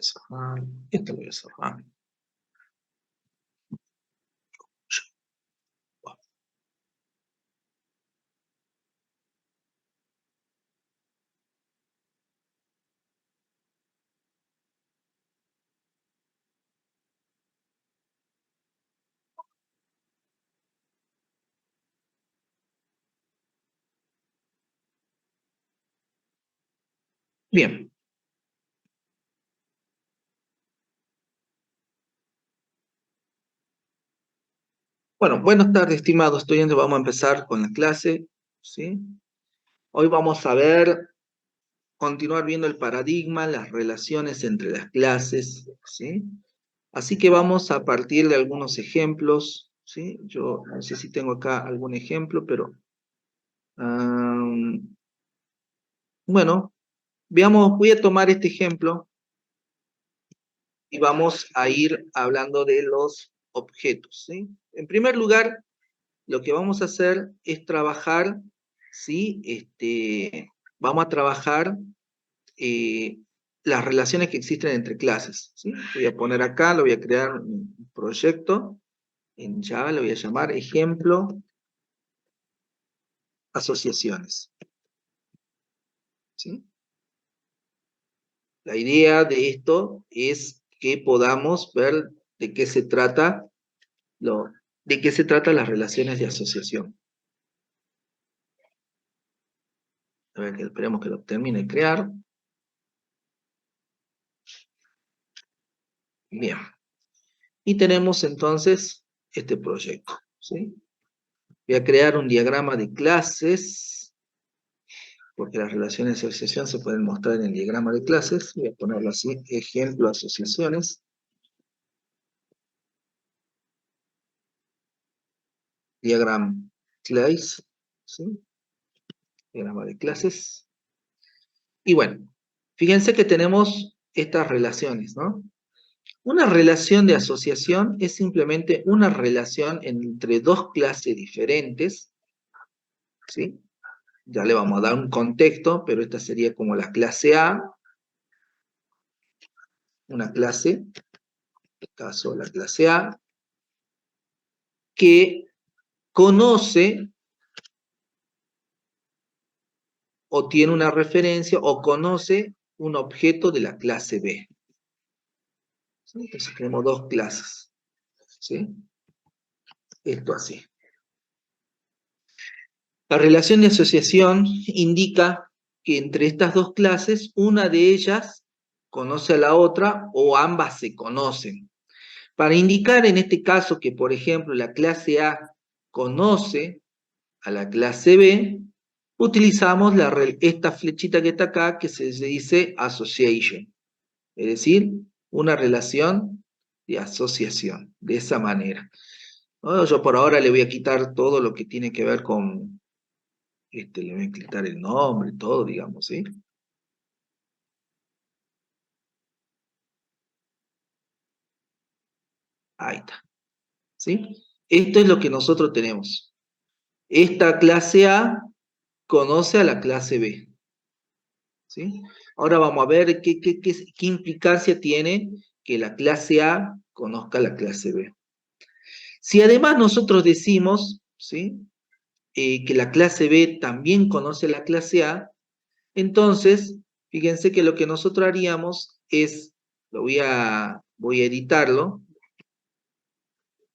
a cerrar, esto lo voy a cerrar. Bien. Bueno, buenas tardes, estimados estudiantes. Vamos a empezar con la clase, ¿sí? Hoy vamos a continuar viendo el paradigma, las relaciones entre las clases, ¿sí? Así que vamos a partir de algunos ejemplos, ¿sí? Yo no sé si tengo acá algún ejemplo, pero... bueno, veamos, voy a tomar este ejemplo y vamos a ir hablando de los objetos, ¿sí? En primer lugar, lo que vamos a hacer es trabajar, ¿sí? Vamos a trabajar las relaciones que existen entre clases, ¿sí? Voy a poner acá, lo voy a crear un proyecto en Java, lo voy a llamar ejemplo asociaciones, ¿sí? La idea de esto es que podamos ver de qué se trata de qué se tratan las relaciones de asociación. A ver, esperemos que lo termine de crear. Bien. Y tenemos entonces este proyecto, ¿sí? Voy a crear un diagrama de clases, porque las relaciones de asociación se pueden mostrar en el diagrama de clases. Voy a ponerlo así, ejemplo asociaciones. Diagrama class, ¿sí? Diagrama de clases. Y bueno, fíjense que tenemos estas relaciones, ¿no? Una relación de asociación es simplemente una relación entre dos clases diferentes, ¿sí? Ya le vamos a dar un contexto, pero esta sería como la clase A, una clase, en este caso la clase A, que conoce o tiene una referencia o conoce un objeto de la clase B. ¿Sí? Entonces tenemos dos clases, ¿sí? Esto así. La relación de asociación indica que entre estas dos clases, una de ellas conoce a la otra o ambas se conocen. Para indicar en este caso que, por ejemplo, la clase A conoce a la clase B, utilizamos esta flechita que está acá que se dice association, es decir, una relación de asociación, de esa manera. ¿No? Yo por ahora le voy a quitar todo lo que tiene que ver con le voy a quitar el nombre, todo, digamos, ¿sí? Ahí está, ¿sí? Esto es lo que nosotros tenemos. Esta clase A conoce a la clase B, ¿sí? Ahora vamos a ver qué implicancia tiene que la clase A conozca a la clase B. Si además nosotros decimos, ¿sí? Que la clase B también conoce a la clase A, entonces, fíjense que lo que nosotros haríamos es, voy a editarlo,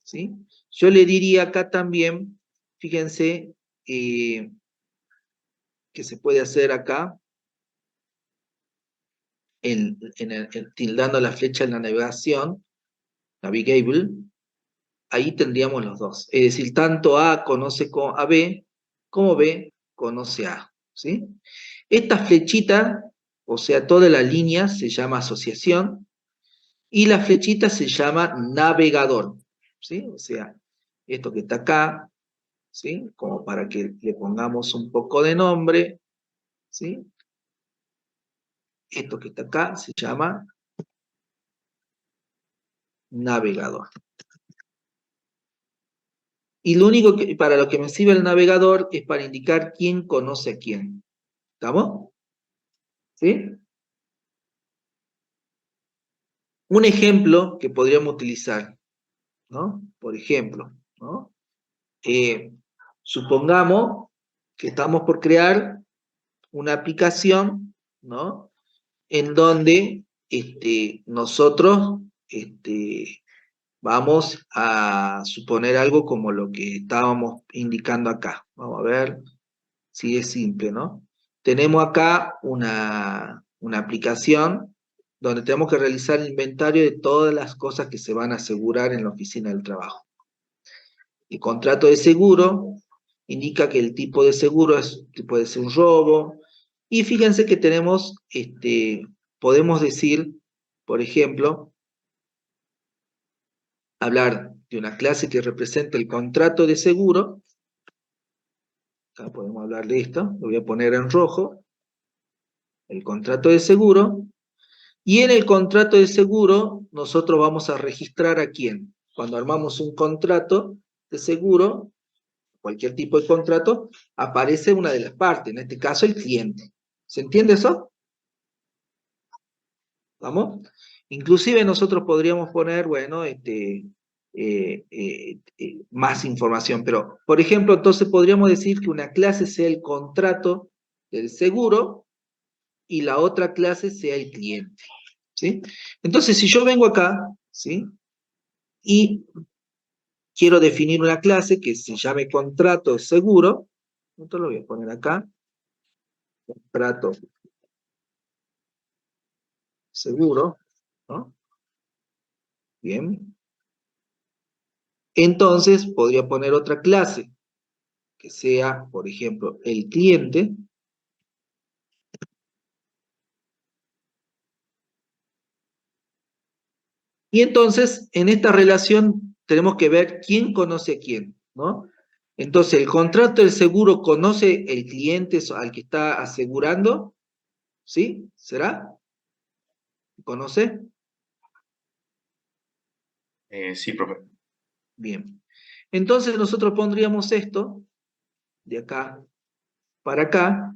¿sí? Yo le diría acá también, fíjense, que se puede hacer acá, tildando la flecha en la navegación, navigable, ahí tendríamos los dos. Es decir, tanto A conoce a B, como B conoce a A, ¿sí? Esta flechita, o sea, toda la línea se llama asociación, y la flechita se llama navegador, ¿sí? O sea, esto que está acá, ¿sí? Como para que le pongamos un poco de nombre, ¿sí? Esto que está acá se llama navegador. Y lo único que, para lo que me sirve el navegador es para indicar quién conoce a quién. ¿Estamos? ¿Sí? Un ejemplo que podríamos utilizar, ¿no? Por ejemplo, ¿no? Supongamos que estamos por crear una aplicación, ¿no? En donde nosotros vamos a suponer algo como lo que estábamos indicando acá. Vamos a ver si es simple, ¿no? Tenemos acá una aplicación donde tenemos que realizar el inventario de todas las cosas que se van a asegurar en la oficina del trabajo. El contrato de seguro indica que el tipo de seguro puede ser un robo. Y fíjense que tenemos, podemos decir, por ejemplo, hablar de una clase que representa el contrato de seguro. Acá podemos hablar de esto, lo voy a poner en rojo, el contrato de seguro. Y en el contrato de seguro, nosotros vamos a registrar a quién. Cuando armamos un contrato de seguro, cualquier tipo de contrato, aparece una de las partes, en este caso el cliente. ¿Se entiende eso? ¿Vamos? Inclusive nosotros podríamos poner, bueno, más información, pero, por ejemplo, entonces podríamos decir que una clase sea el contrato del seguro y la otra clase sea el cliente, ¿sí? Entonces, si yo vengo acá, ¿sí? Y quiero definir una clase que se llame contrato de seguro, entonces lo voy a poner acá, contrato seguro, ¿no? Bien. Entonces, podría poner otra clase que sea, por ejemplo, el cliente. Y entonces, en esta relación, tenemos que ver quién conoce a quién, ¿no? Entonces, el contrato del seguro conoce el cliente al que está asegurando, ¿sí? ¿Será? ¿Conoce? Sí, profe. Bien. Entonces, nosotros pondríamos esto, de acá para acá,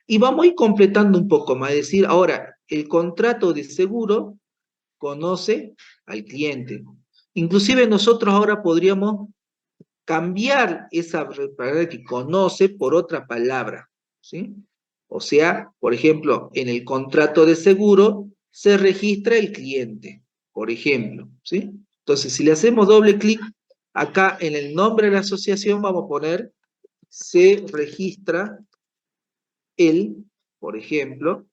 y vamos a ir completando un poco más, es decir, ahora, el contrato de seguro conoce al cliente. Inclusive nosotros ahora podríamos cambiar esa palabra que conoce por otra palabra, ¿sí? O sea, por ejemplo, en el contrato de seguro se registra el cliente, por ejemplo, ¿sí? Entonces, si le hacemos doble clic acá en el nombre de la asociación, vamos a poner se registra el, por ejemplo,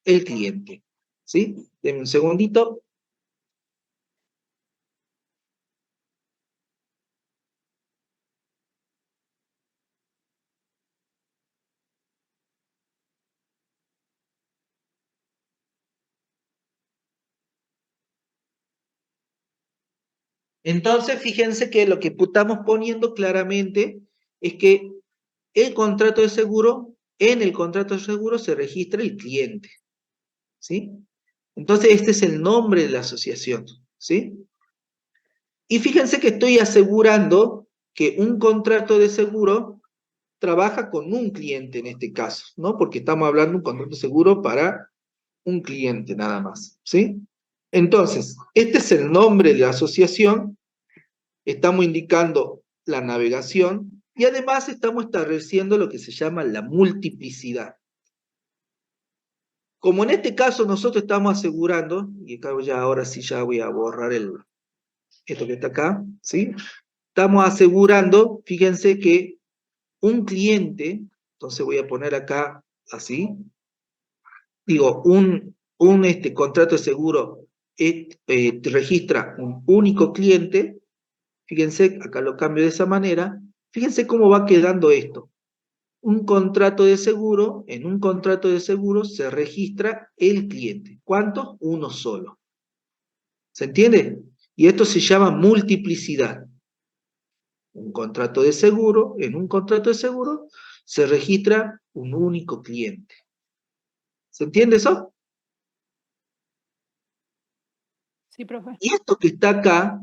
el cliente, ¿sí? Denme un segundito. Entonces, fíjense que lo que estamos poniendo claramente es que el contrato de seguro, en el contrato de seguro se registra el cliente, ¿sí? Entonces, este es el nombre de la asociación, ¿sí? Y fíjense que estoy asegurando que un contrato de seguro trabaja con un cliente en este caso, ¿no? Porque estamos hablando de un contrato de seguro para un cliente nada más, ¿sí? Entonces, este es el nombre de la asociación, estamos indicando la navegación y además estamos estableciendo lo que se llama la multiplicidad. Como en este caso nosotros estamos asegurando, y acá ya ahora sí ya voy a borrar esto que está acá, ¿sí? Estamos asegurando, fíjense que un cliente, entonces voy a poner acá así, digo, un contrato de seguro registra un único cliente, fíjense, acá lo cambio de esa manera, fíjense cómo va quedando esto. Un contrato de seguro, en un contrato de seguro se registra el cliente. ¿Cuántos? Uno solo. ¿Se entiende? Y esto se llama multiplicidad. Un contrato de seguro, en un contrato de seguro se registra un único cliente. ¿Se entiende eso? Sí, profe. Y esto que está acá,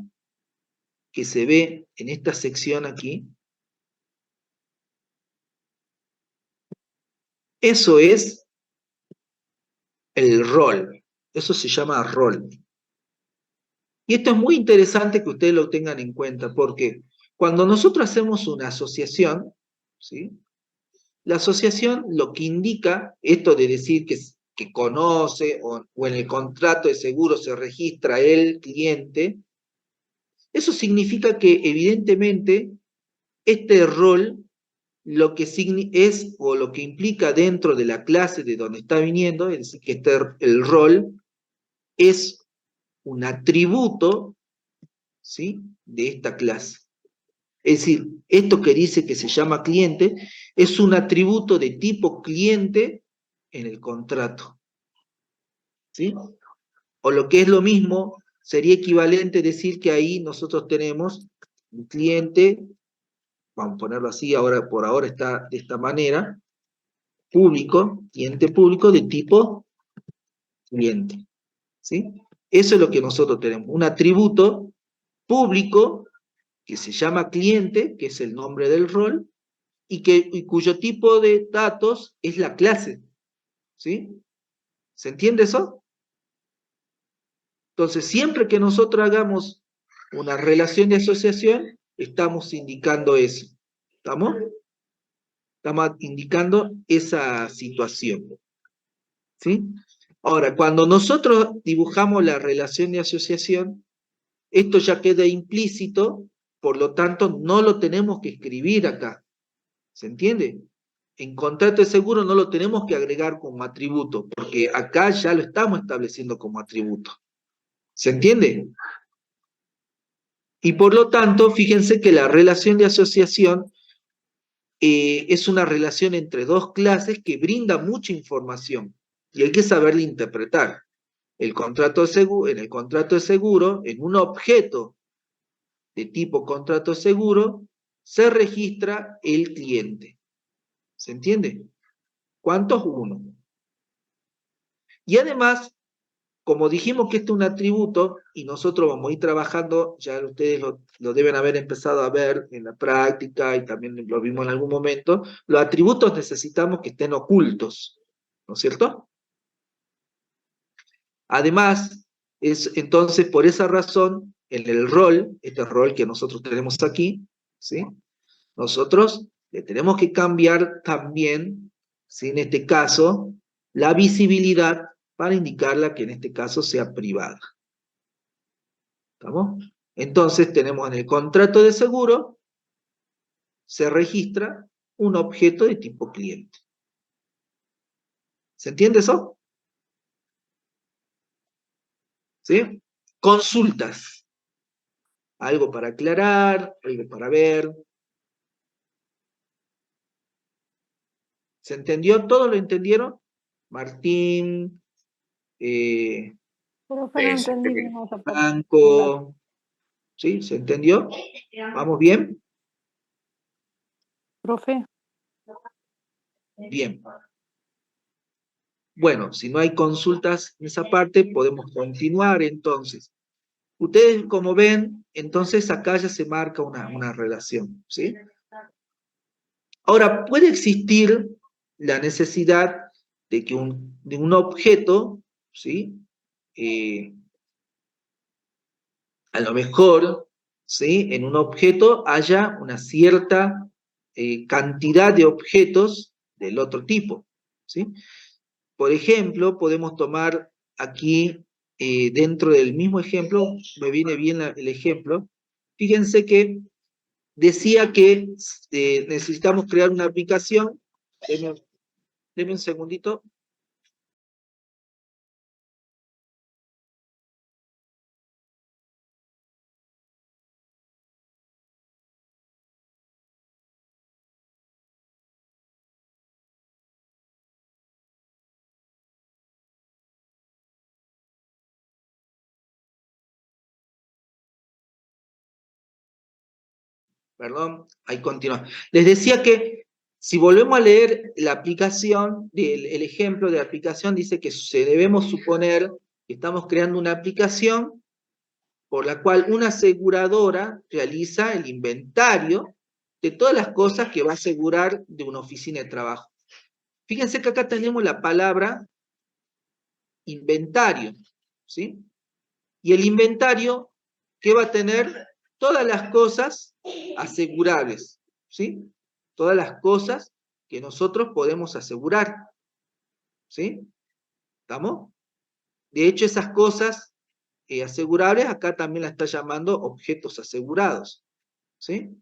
que se ve en esta sección aquí, eso es el rol. Eso se llama rol. Y esto es muy interesante que ustedes lo tengan en cuenta, porque cuando nosotros hacemos una asociación, ¿sí? La asociación lo que indica, esto de decir que conoce o en el contrato de seguro se registra el cliente, eso significa que evidentemente este rol lo que es o lo que implica dentro de la clase de donde está viniendo, es decir, que el rol es un atributo, ¿sí?, de esta clase. Es decir, esto que dice que se llama cliente es un atributo de tipo cliente en el contrato, ¿sí? O lo que es lo mismo, sería equivalente decir que ahí nosotros tenemos un cliente, vamos a ponerlo así, ahora por ahora está de esta manera, público, cliente público de tipo cliente, ¿sí? Eso es lo que nosotros tenemos, un atributo público que se llama cliente, que es el nombre del rol, y cuyo tipo de datos es la clase, ¿sí? ¿Se entiende eso? Entonces, siempre que nosotros hagamos una relación de asociación, estamos indicando eso, ¿estamos? Estamos indicando esa situación, ¿sí? Ahora, cuando nosotros dibujamos la relación de asociación, esto ya queda implícito, por lo tanto, no lo tenemos que escribir acá, ¿se entiende? En contrato de seguro no lo tenemos que agregar como atributo, porque acá ya lo estamos estableciendo como atributo. ¿Se entiende? Y por lo tanto, fíjense que la relación de asociación es una relación entre dos clases que brinda mucha información y hay que saberla interpretar. En el contrato de seguro, en un objeto de tipo contrato de seguro, se registra el cliente. ¿Se entiende? ¿Cuántos? Uno. Y además, como dijimos que este es un atributo, y nosotros vamos a ir trabajando, ya ustedes lo deben haber empezado a ver en la práctica, y también lo vimos en algún momento, los atributos necesitamos que estén ocultos, ¿no es cierto? Además, entonces, por esa razón, en el rol, este rol que nosotros tenemos aquí, ¿sí?, nosotros le tenemos que cambiar también, ¿sí?, en este caso, la visibilidad para indicarla que en este caso sea privada. ¿Estamos? Entonces tenemos en el contrato de seguro, se registra un objeto de tipo cliente. ¿Se entiende eso? ¿Sí? Consultas. Algo para aclarar, algo para ver. ¿Se entendió? ¿Todo lo entendieron? Martín, Profe, no entendí bien esa parte. Franco, ¿sí? ¿Se entendió? ¿Vamos bien? Profe, Bien. Bueno, si no hay consultas en esa parte, podemos continuar entonces. Ustedes, como ven, entonces acá ya se marca una relación, ¿sí? Ahora, puede existir la necesidad de que de un objeto, ¿sí? A lo mejor, ¿sí?, en un objeto haya una cierta cantidad de objetos del otro tipo, ¿sí? Por ejemplo, podemos tomar aquí, dentro del mismo ejemplo, me viene bien el ejemplo, fíjense que decía que necesitamos crear una aplicación, denme un segundito. Perdón, ahí continúa. Les decía que si volvemos a leer la aplicación, el ejemplo de la aplicación dice que debemos suponer que estamos creando una aplicación por la cual una aseguradora realiza el inventario de todas las cosas que va a asegurar de una oficina de trabajo. Fíjense que acá tenemos la palabra inventario, ¿sí? Y el inventario que va a tener todas las cosas asegurables, ¿sí? Todas las cosas que nosotros podemos asegurar, ¿sí? ¿Estamos? De hecho, esas cosas asegurables, acá también la está llamando objetos asegurados, ¿sí?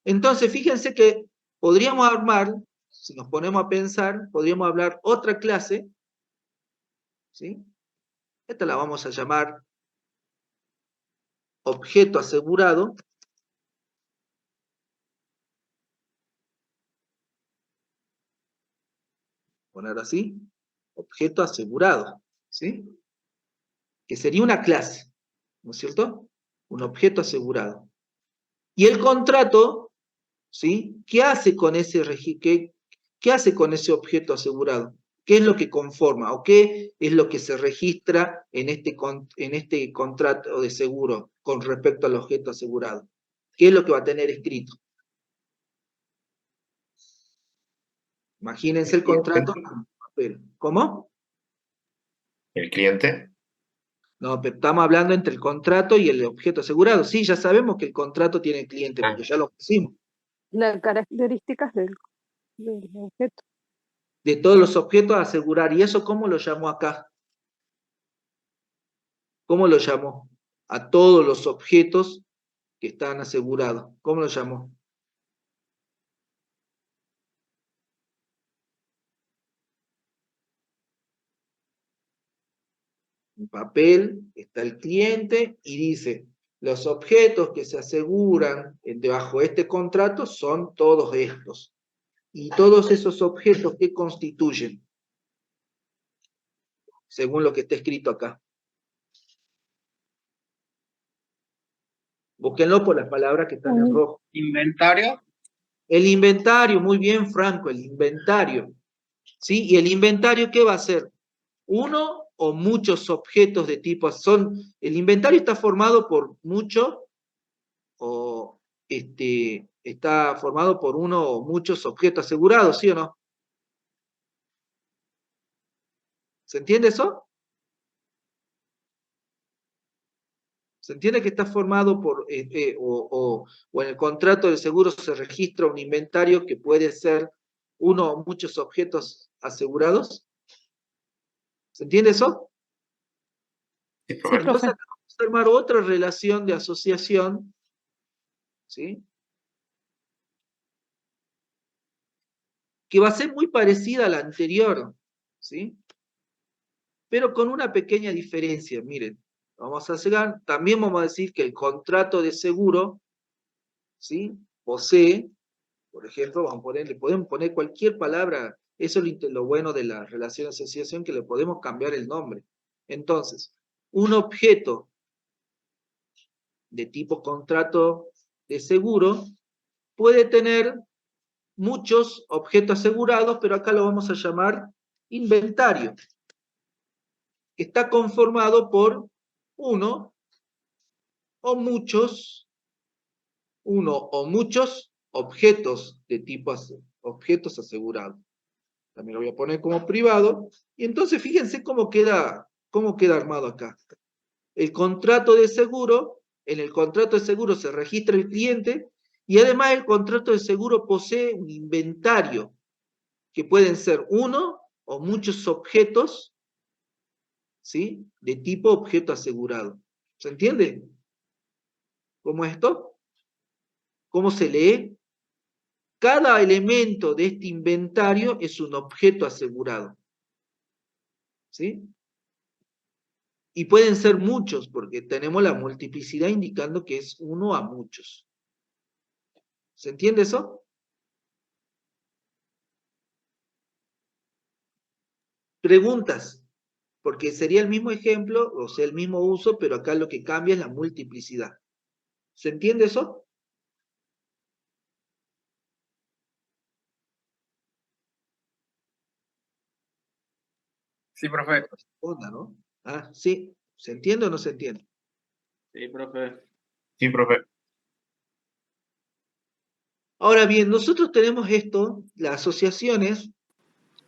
Entonces, fíjense que podríamos armar, si nos ponemos a pensar, podríamos hablar otra clase, ¿sí? Esta la vamos a llamar objeto asegurado. Poner así, objeto asegurado, ¿sí? Que sería una clase, ¿no es cierto? Un objeto asegurado. Y el contrato, ¿sí? ¿Qué hace con ese qué hace con ese objeto asegurado? ¿Qué es lo que conforma o qué es lo que se registra en este contrato de seguro con respecto al objeto asegurado? ¿Qué es lo que va a tener escrito? Imagínense el contrato. ¿Cómo? ¿El cliente? No, pero estamos hablando entre el contrato y el objeto asegurado. Sí, ya sabemos que el contrato tiene el cliente, porque ya lo pusimos. Las características del objeto. De todos los objetos a asegurar. ¿Y eso cómo lo llamó acá? ¿Cómo lo llamó? A todos los objetos que están asegurados. ¿Cómo lo llamó? En papel está el cliente y dice, los objetos que se aseguran debajo de este contrato son todos estos. Y todos esos objetos que constituyen, según lo que está escrito acá. Búsquenlo por las palabras que están en rojo. ¿Inventario? El inventario, muy bien, Franco, el inventario. ¿Sí? ¿Y el inventario qué va a ser? Uno o muchos objetos de tipo. El inventario está formado por mucho o está formado por uno o muchos objetos asegurados, ¿sí o no? ¿Se entiende eso? ¿Se entiende que está formado por, o en el contrato de seguro se registra un inventario que puede ser uno o muchos objetos asegurados? ¿Se entiende eso? Sí, Sí, profe. Entonces profe. vamos a armar otra relación de asociación, ¿sí? Que va a ser muy parecida a la anterior, ¿sí? Pero con una pequeña diferencia, miren. Vamos a hacer, también vamos a decir que el contrato de seguro, ¿sí? Posee, por ejemplo, le podemos poner cualquier palabra, eso es lo bueno de la relación de asociación, que le podemos cambiar el nombre. Entonces, un objeto de tipo contrato de seguro puede tener muchos objetos asegurados, pero acá lo vamos a llamar inventario. Está conformado por uno o muchos objetos de tipo objetos asegurados. También lo voy a poner como privado. Y entonces fíjense cómo queda armado acá. El contrato de seguro, en el contrato de seguro se registra el cliente y además el contrato de seguro posee un inventario que pueden ser uno o muchos objetos, ¿sí? De tipo objeto asegurado. ¿Se entiende? ¿Cómo es esto? ¿Cómo se lee? Cada elemento de este inventario es un objeto asegurado. ¿Sí? Y pueden ser muchos, porque tenemos la multiplicidad indicando que es uno a muchos. ¿Se entiende eso? Preguntas, porque sería el mismo ejemplo, o sea, el mismo uso, pero acá lo que cambia es la multiplicidad. ¿Se entiende eso? Sí, profe. Onda, ¿no? Ah, sí. ¿Se entiende o no se entiende? Sí, profe. Sí, profe. Ahora bien, nosotros tenemos esto, las asociaciones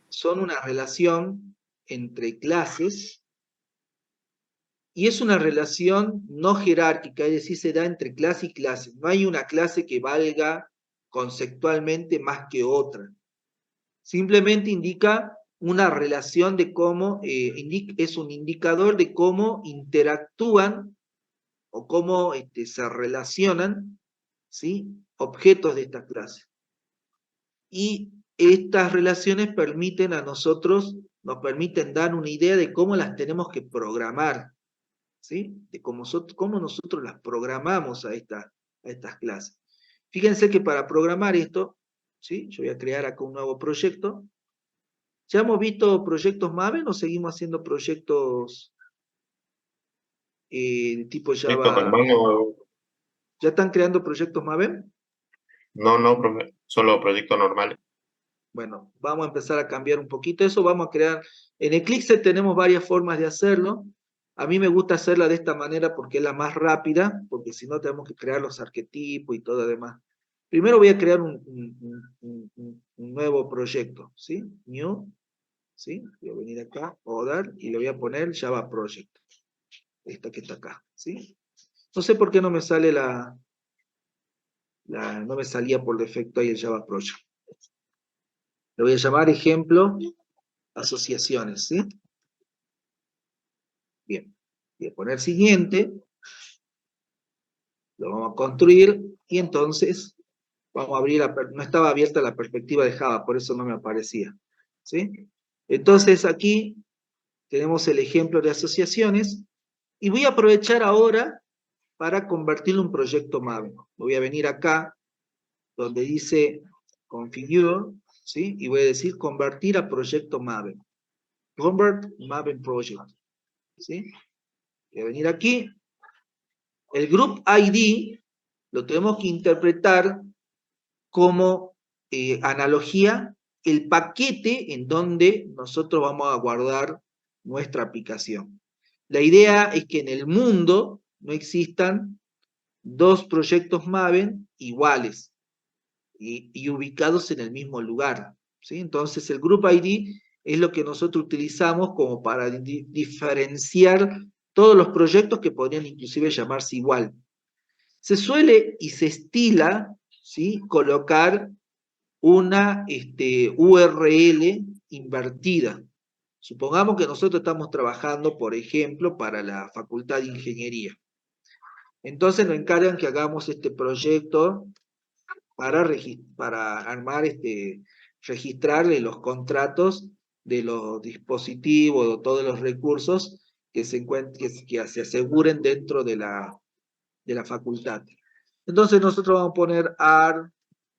son una relación entre clases y es una relación no jerárquica, es decir, se da entre clase y clase. No hay una clase que valga conceptualmente más que otra. Simplemente indica una relación de cómo, es un indicador de cómo interactúan o cómo se relacionan, ¿sí?, objetos de esta clase. Y estas relaciones permiten a nosotros, nos permiten dar una idea de cómo las tenemos que programar, ¿sí?, de cómo nosotros las programamos a estas clases. Fíjense que para programar esto, ¿sí?, yo voy a crear acá un nuevo proyecto. ¿Ya hemos visto proyectos Maven o seguimos haciendo proyectos tipo Proyecto Java? normal no, ¿Ya están creando proyectos Maven? no, profe, solo proyecto normal. Bueno, vamos a empezar a cambiar un poquito eso. Vamos a crear, en Eclipse tenemos varias formas de hacerlo. A mí me gusta hacerla de esta manera porque es la más rápida, porque si no tenemos que crear los arquetipos y todo lo demás. Primero voy a crear un nuevo proyecto, ¿sí? New, ¿sí? Voy a venir acá, order, y le voy a poner Java Project. Esta que está acá, ¿sí? No sé por qué no me sale no me salía por defecto ahí el Java Project. Le voy a llamar ejemplo asociaciones, ¿sí? Bien, voy a poner siguiente, lo vamos a construir, y entonces vamos a abrir, no estaba abierta la perspectiva de Java, por eso no me aparecía, ¿sí? Entonces aquí tenemos el ejemplo de asociaciones, y voy a aprovechar ahora para convertirlo en un proyecto Maven. Voy a venir acá, donde dice configure, ¿sí? Y voy a decir convertir a proyecto Maven. Convert Maven Project, ¿sí? Voy a venir aquí. El group ID lo tenemos que interpretar como analogía el paquete en donde nosotros vamos a guardar nuestra aplicación. La idea es que en el mundo no existan dos proyectos Maven iguales y ubicados en el mismo lugar, ¿sí? Entonces el group ID es lo que nosotros utilizamos como para diferenciar todos los proyectos que podrían inclusive llamarse igual. Se suele y se estila, ¿sí?, colocar una URL invertida. Supongamos que nosotros estamos trabajando, por ejemplo, para la Facultad de Ingeniería. Entonces nos encargan que hagamos este proyecto para armar, registrarle los contratos de los dispositivos o todos los recursos que se aseguren dentro de la facultad. Entonces nosotros vamos a poner AR,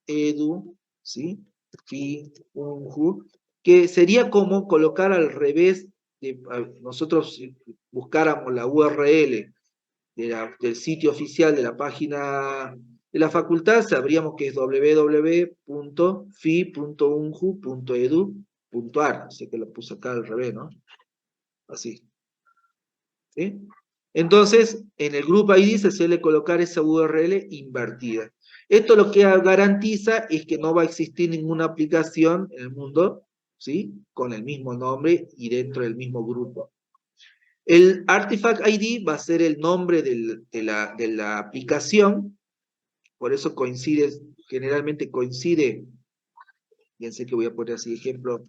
EDU, ¿sí?, FI, UNJU, que sería como colocar al revés, nosotros buscáramos la URL del sitio oficial de la página de la facultad, sabríamos que es www.fi.unju.edu.ar, así que lo puse acá al revés, ¿no? Así, ¿sí? Entonces, en el Group ID se suele colocar esa URL invertida. Esto lo que garantiza es que no va a existir ninguna aplicación en el mundo, ¿sí?, con el mismo nombre y dentro del mismo grupo. El Artifact ID va a ser el nombre de la aplicación, por eso generalmente coincide, fíjense que voy a poner así ejemplo,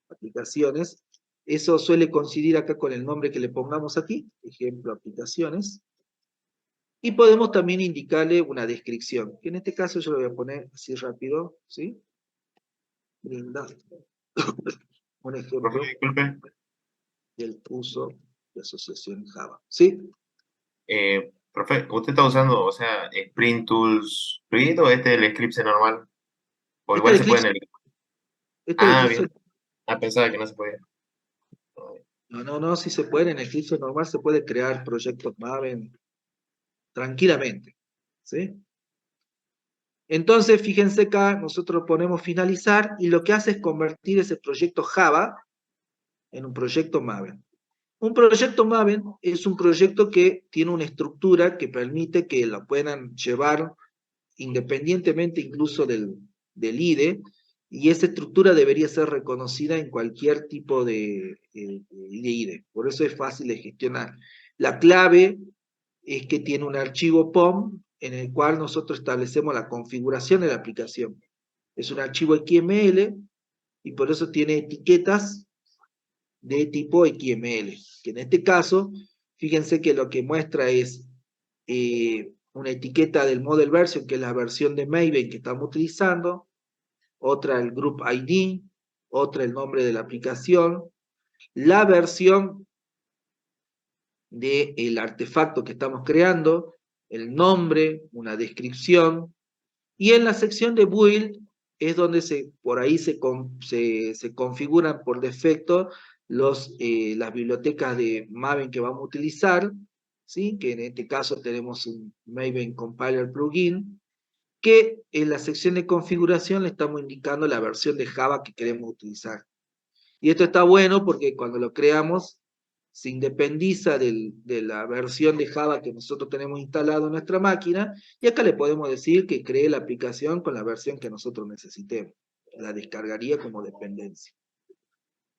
aplicaciones. Eso suele coincidir acá con el nombre que le pongamos aquí, ejemplo, aplicaciones. Y podemos también indicarle una descripción, que en este caso yo lo voy a poner así rápido, ¿sí? Brinda un ejemplo Profe, disculpe. del uso de asociación Java, ¿sí? Profe, ¿usted está usando, o sea, Spring Tools Fluid o este es el Eclipse normal? O Este igual es se puede en Eclipse, el... este es Ah, Eclipse. bien. Ah, pensaba que no se podía. No, sí se puede, en Eclipse normal se puede crear proyectos Maven tranquilamente, ¿sí? Entonces, fíjense acá, nosotros ponemos finalizar, y lo que hace es convertir ese proyecto Java en un proyecto Maven. Un proyecto Maven es un proyecto que tiene una estructura que permite que lo puedan llevar independientemente incluso del IDE, y esa estructura debería ser reconocida en cualquier tipo de IDE. Por eso es fácil de gestionar. La clave es que tiene un archivo POM en el cual nosotros establecemos la configuración de la aplicación. Es un archivo XML y por eso tiene etiquetas de tipo XML, que en este caso, fíjense que lo que muestra es una etiqueta del model version, que es la versión de Maven que estamos utilizando, otra el group ID, otra el nombre de la aplicación, la versión del artefacto que estamos creando, el nombre, una descripción, y en la sección de build es donde por ahí se configuran por defecto las bibliotecas de Maven que vamos a utilizar, ¿sí? Que en este caso tenemos un Maven Compiler Plugin, que en la sección de configuración le estamos indicando la versión de Java que queremos utilizar. Y esto está bueno porque cuando lo creamos se independiza de la versión de Java que nosotros tenemos instalado en nuestra máquina, y acá le podemos decir que cree la aplicación con la versión que nosotros necesitemos. La descargaría como dependencia.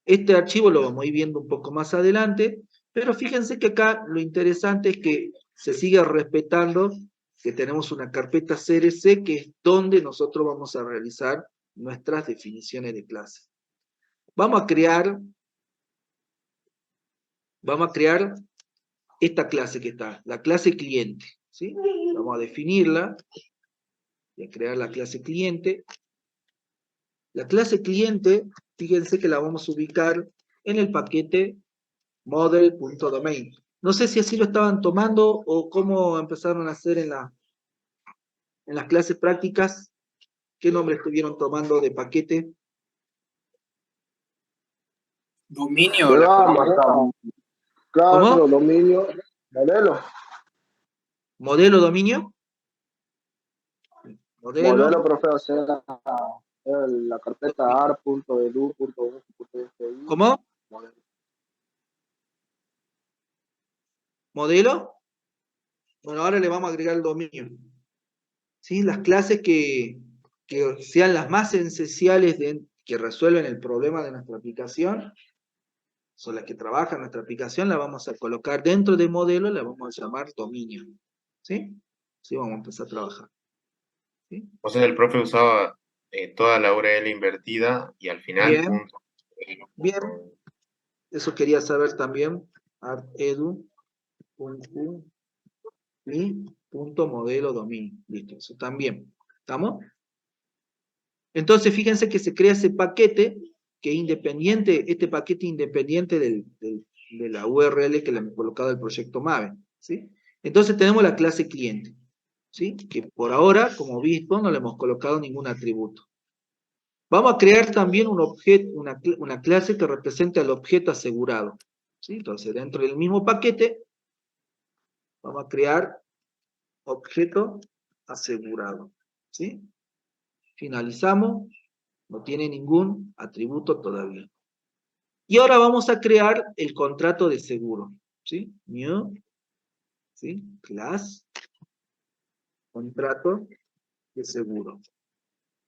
Este archivo lo vamos a ir viendo un poco más adelante, pero fíjense que acá lo interesante es que se sigue respetando que tenemos una carpeta CRC que es donde nosotros vamos a realizar nuestras definiciones de clase. Vamos a crear esta clase que está, la clase cliente, ¿sí? Vamos a definirla, y a crear la clase cliente. La clase cliente, fíjense que la vamos a ubicar en el paquete model.domain. No sé si así lo estaban tomando o cómo empezaron a hacer en las clases prácticas. ¿Qué nombre estuvieron tomando de paquete? Dominio. Le la va a palabra. marcar. Claro, ¿Cómo? dominio, modelo. ¿Modelo dominio? Modelo, profe, o sea, la carpeta ar.edu.1.fi. ¿Cómo? Modelo. ¿Modelo? Bueno, ahora le vamos a agregar el dominio. ¿Sí? Las clases que sean las más esenciales que resuelven el problema de nuestra aplicación, son las que trabajan nuestra aplicación, la vamos a colocar dentro de modelo, la vamos a llamar dominio. ¿Sí? Sí, vamos a empezar a trabajar. ¿Sí? O sea, el profe usaba toda la URL invertida y al final Bien, punto. bien. Eso quería saber también. Edu.modelo dominio. Listo, eso también. ¿Estamos? Entonces, fíjense que se crea ese paquete que es independiente, este paquete independiente de la URL que le hemos colocado al proyecto Maven, ¿sí? Entonces tenemos la clase cliente, ¿sí? Que por ahora, como visto, no le hemos colocado ningún atributo. Vamos a crear también un objeto, una clase que represente al objeto asegurado, ¿sí? Entonces, dentro del mismo paquete, vamos a crear objeto asegurado, ¿sí? Finalizamos. No tiene ningún atributo todavía. Y ahora vamos a crear el contrato de seguro. ¿Sí? New, ¿sí? Class, contrato de seguro.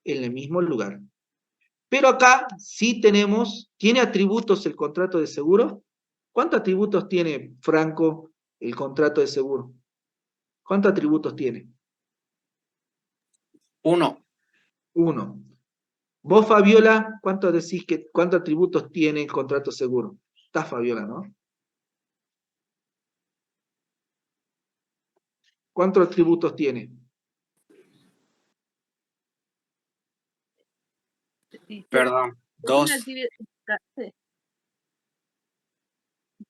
En el mismo lugar. Pero acá sí ¿tiene atributos el contrato de seguro? ¿Cuántos atributos tiene, Franco, el contrato de seguro? ¿Cuántos atributos tiene? 1. 1. Vos, Fabiola, ¿cuántos atributos tiene el contrato seguro? Está Fabiola, ¿no? ¿Cuántos atributos tiene? Perdón. 2.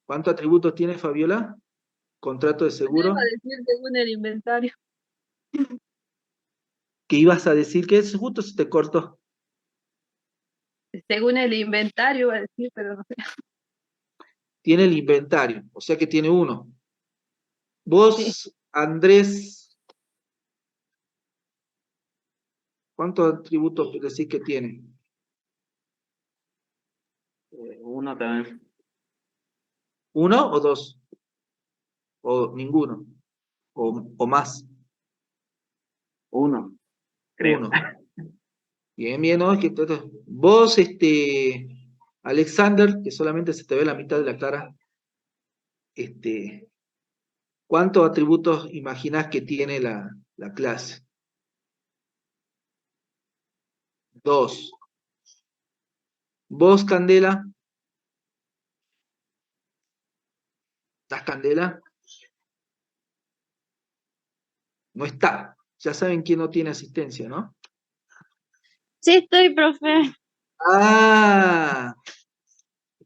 ¿Cuántos atributos tiene Fabiola? ¿Contrato de seguro? Iba a decir según el inventario. ¿Qué ibas a decir? Que es justo se te cortó. Según el inventario iba a decir, pero no sé. Tiene el inventario, o sea que tiene 1. Vos, Sí. Andrés, ¿cuántos atributos decís que tiene? 1 también. 1 o 2? ¿O ninguno? ¿O más? 1. Creo. 1. Bien, bien, ¿no? Vos, Alexander, que solamente se te ve la mitad de la cara, ¿Cuántos atributos imaginás que tiene la clase? 2. ¿Vos, Candela? ¿Estás, Candela? No está. Ya saben quién no tiene asistencia, ¿no? Sí, estoy, profe. Ah,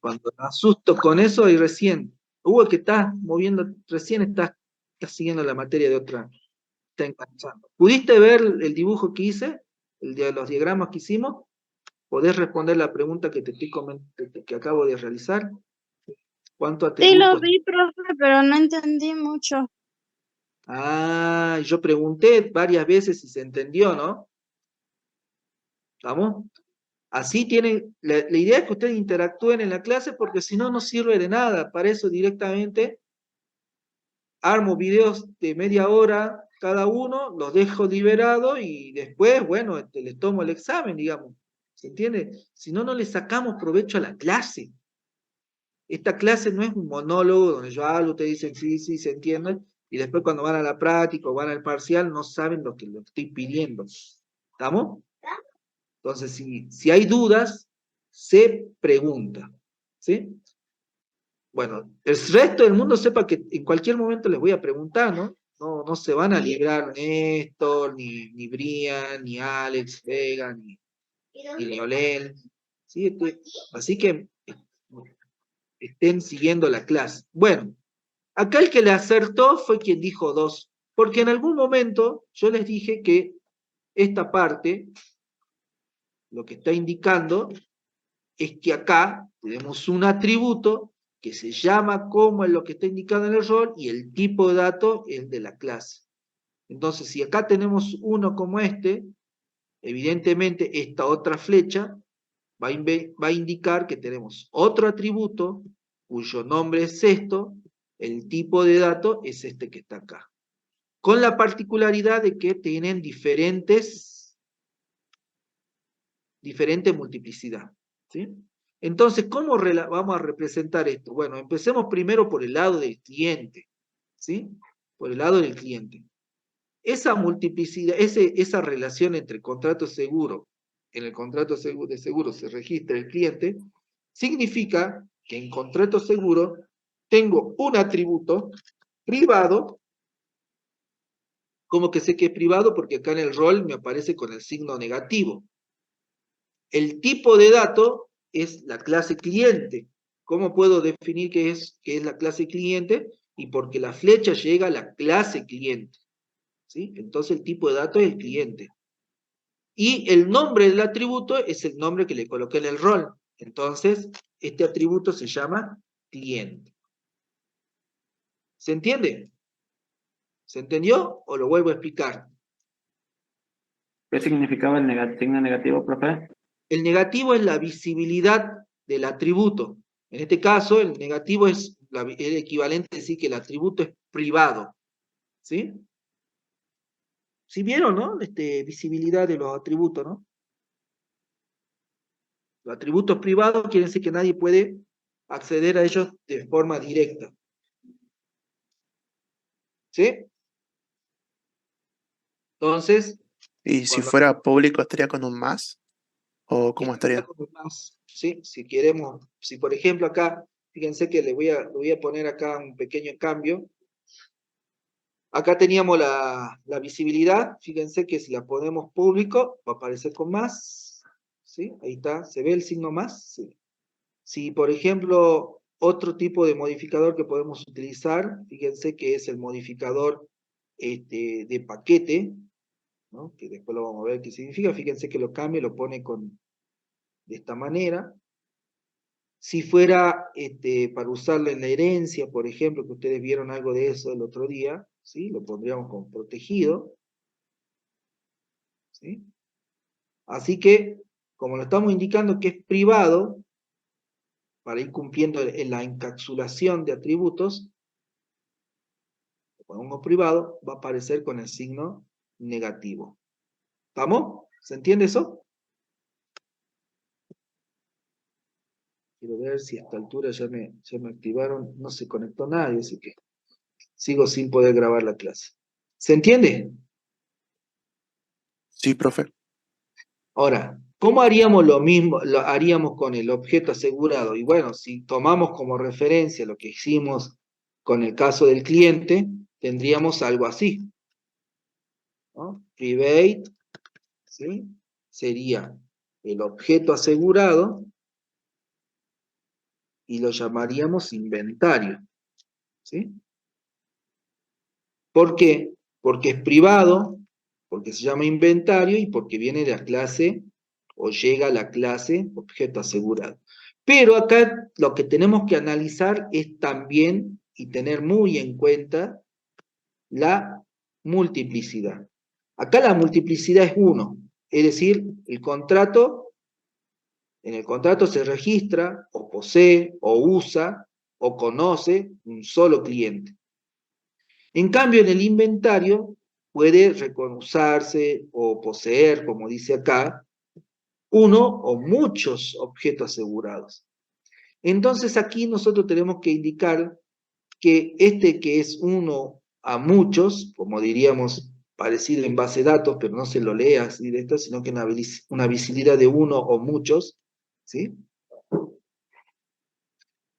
cuando me asusto con eso y recién. Hugo, que estás moviendo, recién estás siguiendo la materia de otra. Está enganchando. ¿Pudiste ver el dibujo que hice? Los diagramas que hicimos. ¿Podés responder la pregunta que que acabo de realizar? ¿Cuántos Sí, lo atributos? vi, profe, pero no entendí mucho. Ah, yo pregunté varias veces si se entendió, ¿no? ¿Vamos? Así tienen, la idea es que ustedes interactúen en la clase porque si no, no sirve de nada. Para eso directamente armo videos de media hora cada uno, los dejo liberados y después, bueno, les tomo el examen, digamos. ¿Se entiende? Si no, no le sacamos provecho a la clase. Esta clase no es un monólogo donde yo hablo, ustedes dicen sí, sí, se entiende, y después cuando van a la práctica o van al parcial no saben lo que estoy pidiendo. ¿Estamos? Entonces, si hay dudas, se pregunta. ¿Sí? Bueno, el resto del mundo sepa que en cualquier momento les voy a preguntar, ¿no? No se van a librar Néstor, ni Brian, ni Alex, Vega, ni Leolel. ¿Sí? Así que estén siguiendo la clase. Bueno, acá el que le acertó fue quien dijo 2, porque en algún momento yo les dije que esta parte, lo que está indicando, es que acá tenemos un atributo que se llama como es lo que está indicado en el rol y el tipo de dato es de la clase. Entonces, si acá tenemos uno como este, evidentemente esta otra flecha va a indicar que tenemos otro atributo cuyo nombre es esto, el tipo de dato es este que está acá. Con la particularidad de que tienen diferente multiplicidad. ¿Sí? Entonces, ¿cómo vamos a representar esto? Bueno, empecemos primero por el lado del cliente. ¿Sí? Por el lado del cliente. Esa multiplicidad, esa relación entre contrato seguro, en el contrato de seguro se registra el cliente, significa que en contrato seguro tengo un atributo privado. ¿Cómo que sé que es privado? Porque acá en el rol me aparece con el signo negativo. El tipo de dato es la clase cliente. ¿Cómo puedo definir qué es la clase cliente? Y porque la flecha llega a la clase cliente. ¿Sí? Entonces el tipo de dato es el cliente. Y el nombre del atributo es el nombre que le coloqué en el rol. Entonces, este atributo se llama cliente. ¿Se entiende? ¿Se entendió? ¿O lo vuelvo a explicar? ¿Qué significaba el signo negativo, profe? El negativo es la visibilidad del atributo. En este caso, el negativo es el equivalente a decir que el atributo es privado. ¿Sí? ¿Sí vieron, no? Visibilidad de los atributos, ¿no? Los atributos privados quieren decir que nadie puede acceder a ellos de forma directa. ¿Sí? Entonces, Y si cuando fuera público, ¿estaría con un más? ¿O cómo estaría? más, ¿sí? Si queremos, si por ejemplo acá, fíjense que le voy a poner acá un pequeño cambio. Acá teníamos la visibilidad, fíjense que si la ponemos público, va a aparecer con más, ¿sí? Ahí está, ¿se ve el signo más? Sí. Si, por ejemplo, otro tipo de modificador que podemos utilizar, fíjense que es el modificador de paquete, ¿no? Que después lo vamos a ver qué significa, fíjense que lo cambia y lo pone de esta manera. Si fuera para usarlo en la herencia, por ejemplo, que ustedes vieron algo de eso el otro día, ¿sí? Lo pondríamos como protegido, ¿sí? Así que, como lo estamos indicando que es privado, para ir cumpliendo en la encapsulación de atributos, lo ponemos privado, va a aparecer con el signo negativo. ¿Estamos? ¿Se entiende eso? Quiero ver si a esta altura ya me activaron, no se conectó nadie, así que Sigo sin poder grabar la clase. ¿Se entiende? Sí, profe. Ahora, ¿cómo haríamos lo mismo? Lo haríamos con el objeto asegurado. Y bueno, si tomamos como referencia lo que hicimos con el caso del cliente, tendríamos algo así, ¿no? Private, ¿sí? Sería el objeto asegurado y lo llamaríamos inventario, ¿sí? ¿Por qué? Porque es privado, porque se llama inventario y porque viene de la clase o llega a la clase objeto asegurado. Pero acá lo que tenemos que analizar es también y tener muy en cuenta la multiplicidad. Acá la multiplicidad es 1, es decir, en el contrato se registra o posee o usa o conoce un solo cliente. En cambio, en el inventario puede reconocerse o poseer, como dice acá, uno o muchos objetos asegurados. Entonces aquí nosotros tenemos que indicar que este que es uno a muchos, como diríamos parecido en base de datos, pero no se lo lea así directo, sino que una visibilidad de uno o muchos, ¿sí?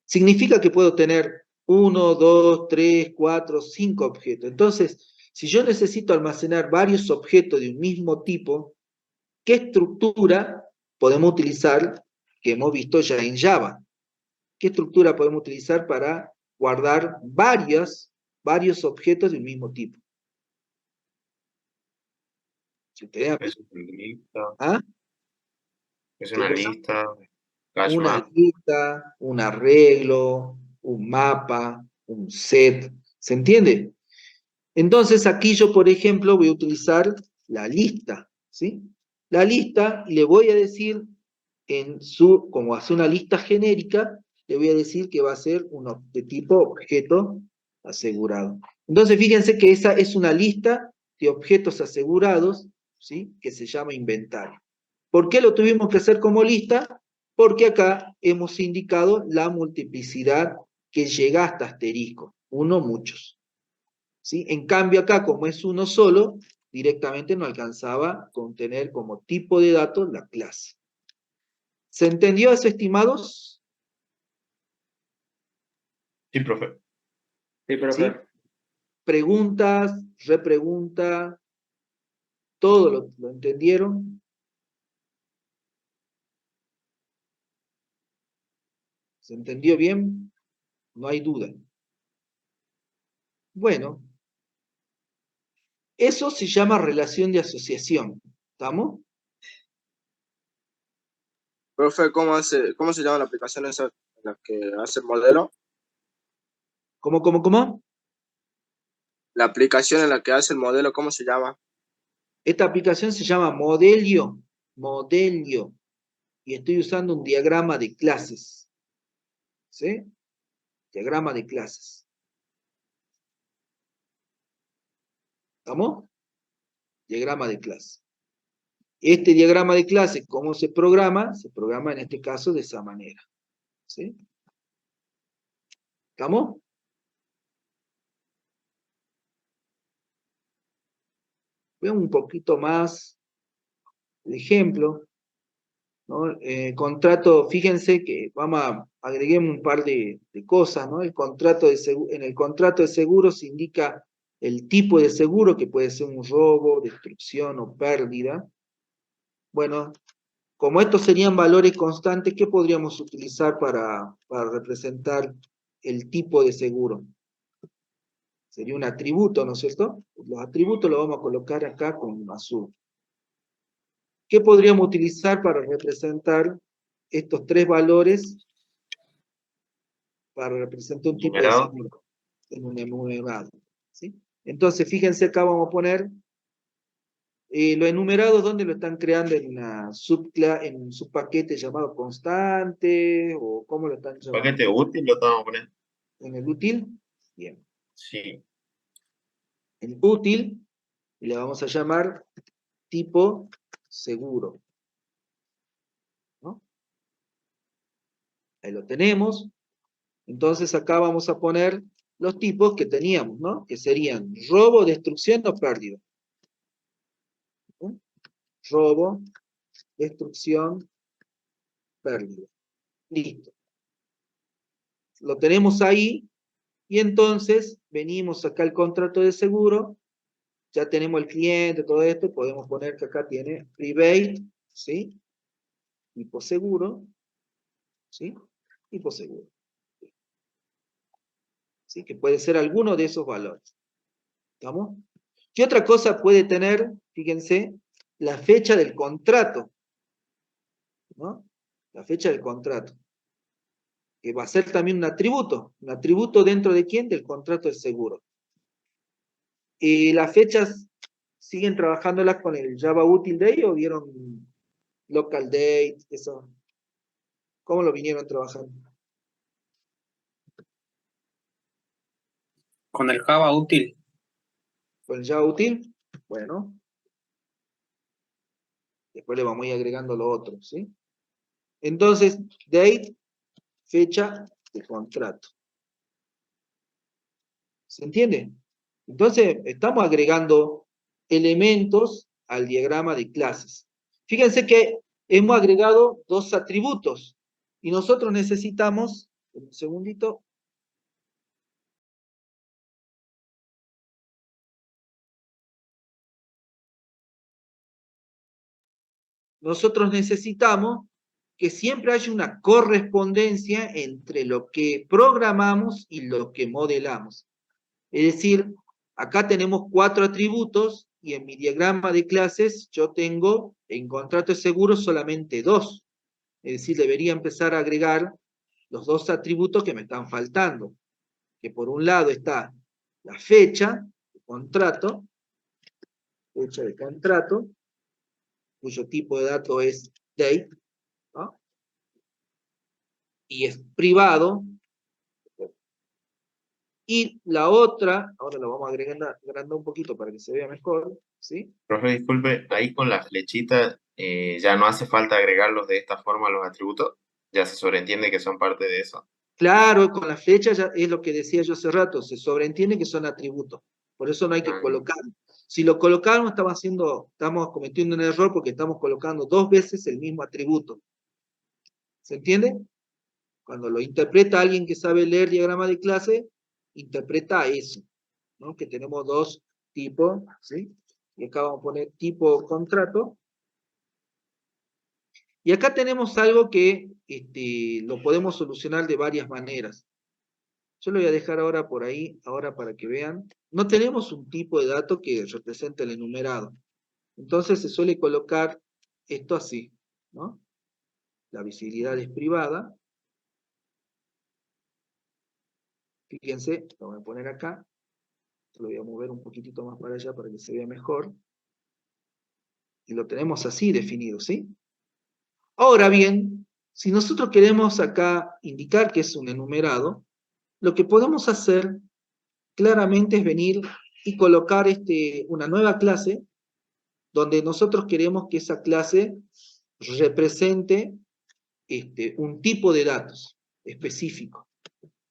Significa que puedo tener 1, 2, 3, 4, 5 objetos. Entonces, si yo necesito almacenar varios objetos de un mismo tipo, ¿qué estructura podemos utilizar que hemos visto ya en Java? ¿Qué estructura podemos utilizar para guardar varios objetos de un mismo tipo? Si ustedes Es una lista, ¿Ah? es ¿Qué una cosa? lista, cache Una map. lista, un arreglo, un mapa, un set. ¿Se entiende? Entonces aquí yo, por ejemplo, voy a utilizar la lista, ¿sí? La lista, y le voy a decir, como hace una lista genérica, le voy a decir que va a ser de tipo objeto asegurado. Entonces fíjense que esa es una lista de objetos asegurados, ¿sí? Que se llama inventario. ¿Por qué lo tuvimos que hacer como lista? Porque acá hemos indicado la multiplicidad que llega hasta asterisco, uno, muchos. ¿Sí? En cambio acá, como es uno solo, directamente no alcanzaba con tener como tipo de datos la clase. ¿Se entendió eso, estimados? Sí, profe. Sí, ¿Sí? profe. Preguntas, repregunta, todo lo entendieron. ¿Se entendió bien? No hay duda. Bueno, eso se llama relación de asociación. ¿Estamos? Profe, cómo se llama la aplicación esa en la que hace el modelo? ¿Cómo? La aplicación en la que hace el modelo, ¿cómo se llama? Esta aplicación se llama Modelio. Modelio. Y estoy usando un diagrama de clases. ¿Sí? Diagrama de clases. ¿Estamos? Diagrama de clase. Este diagrama de clase, ¿cómo se programa? Se programa en este caso de esa manera. ¿Sí? ¿Estamos? Veamos un poquito más de ejemplo, ¿no? Contrato, fíjense que agreguemos un par de cosas, ¿no? En el contrato de seguro se indica el tipo de seguro, que puede ser un robo, destrucción o pérdida. Bueno, como estos serían valores constantes, ¿qué podríamos utilizar para representar el tipo de seguro? Sería un atributo, ¿no es cierto? Los atributos los vamos a colocar acá con azul. ¿Qué podríamos utilizar para representar estos tres valores para representar un tipo de Numerado. seguro en un enumerado? ¿Sí? Entonces, fíjense acá vamos a poner los enumerados, ¿dónde lo están creando? En un subpaquete llamado constante, o ¿cómo lo están llamando? Paquete útil lo estamos poniendo. ¿En el útil? Bien. Sí. En útil le vamos a llamar tipo seguro, ¿no? Ahí lo tenemos. Entonces acá vamos a poner los tipos que teníamos, ¿no? Que serían robo, destrucción o pérdida. ¿No? Robo, destrucción, pérdida. Listo. Lo tenemos ahí, y entonces venimos acá al contrato de seguro, ya tenemos el cliente, todo esto, podemos poner que acá tiene private, ¿sí? Tipo seguro, ¿sí? Tipo seguro. ¿Sí? Que puede ser alguno de esos valores. ¿Estamos? ¿Qué otra cosa puede tener? Fíjense, la fecha del contrato, ¿no? La fecha del contrato. Que va a ser también un atributo. ¿Un atributo dentro de quién? Del contrato de seguro. Y las fechas, ¿siguen trabajándolas con el Java Util Day o vieron local date? Eso. ¿Cómo lo vinieron trabajando? Con el Java útil. ¿Con el Java Util? Bueno. Después le vamos a ir agregando lo otro, ¿sí? Entonces, date, fecha de contrato. ¿Se entiende? Entonces, estamos agregando elementos al diagrama de clases. Fíjense que hemos agregado dos atributos y nosotros necesitamos, un segundito, nosotros necesitamos que siempre haya una correspondencia entre lo que programamos y lo que modelamos. Es decir, acá tenemos 4 atributos y en mi diagrama de clases yo tengo en contrato de seguro solamente 2. Es decir, debería empezar a agregar los 2 atributos que me están faltando. Que por un lado está la fecha de contrato, cuyo tipo de dato es date, ¿no? Y es privado. Y la otra, ahora lo vamos a agrandar un poquito para que se vea mejor, ¿sí? Profe, disculpe, ahí con la flechita ya no hace falta agregarlos de esta forma a los atributos. Ya se sobreentiende que son parte de eso. Claro, con la flecha ya es lo que decía yo hace rato, se sobreentiende que son atributos, por eso no hay que Ah, colocarlo. Si lo colocamos estamos cometiendo un error porque estamos colocando 2 veces el mismo atributo. ¿Se entiende? Cuando lo interpreta alguien que sabe leer diagrama de clase, interpreta eso, ¿no? Que tenemos 2 tipos, ¿sí? Y acá vamos a poner tipo contrato. Y acá tenemos algo que lo podemos solucionar de varias maneras. Yo lo voy a dejar ahora por ahí, ahora para que vean. No tenemos un tipo de dato que represente el enumerado. Entonces se suele colocar esto así, ¿no? La visibilidad es privada. Fíjense, lo voy a poner acá. Lo voy a mover un poquitito más para allá para que se vea mejor. Y lo tenemos así definido, ¿sí? Ahora bien, si nosotros queremos acá indicar que es un enumerado, lo que podemos hacer claramente es venir y colocar una nueva clase donde nosotros queremos que esa clase represente un tipo de datos específico.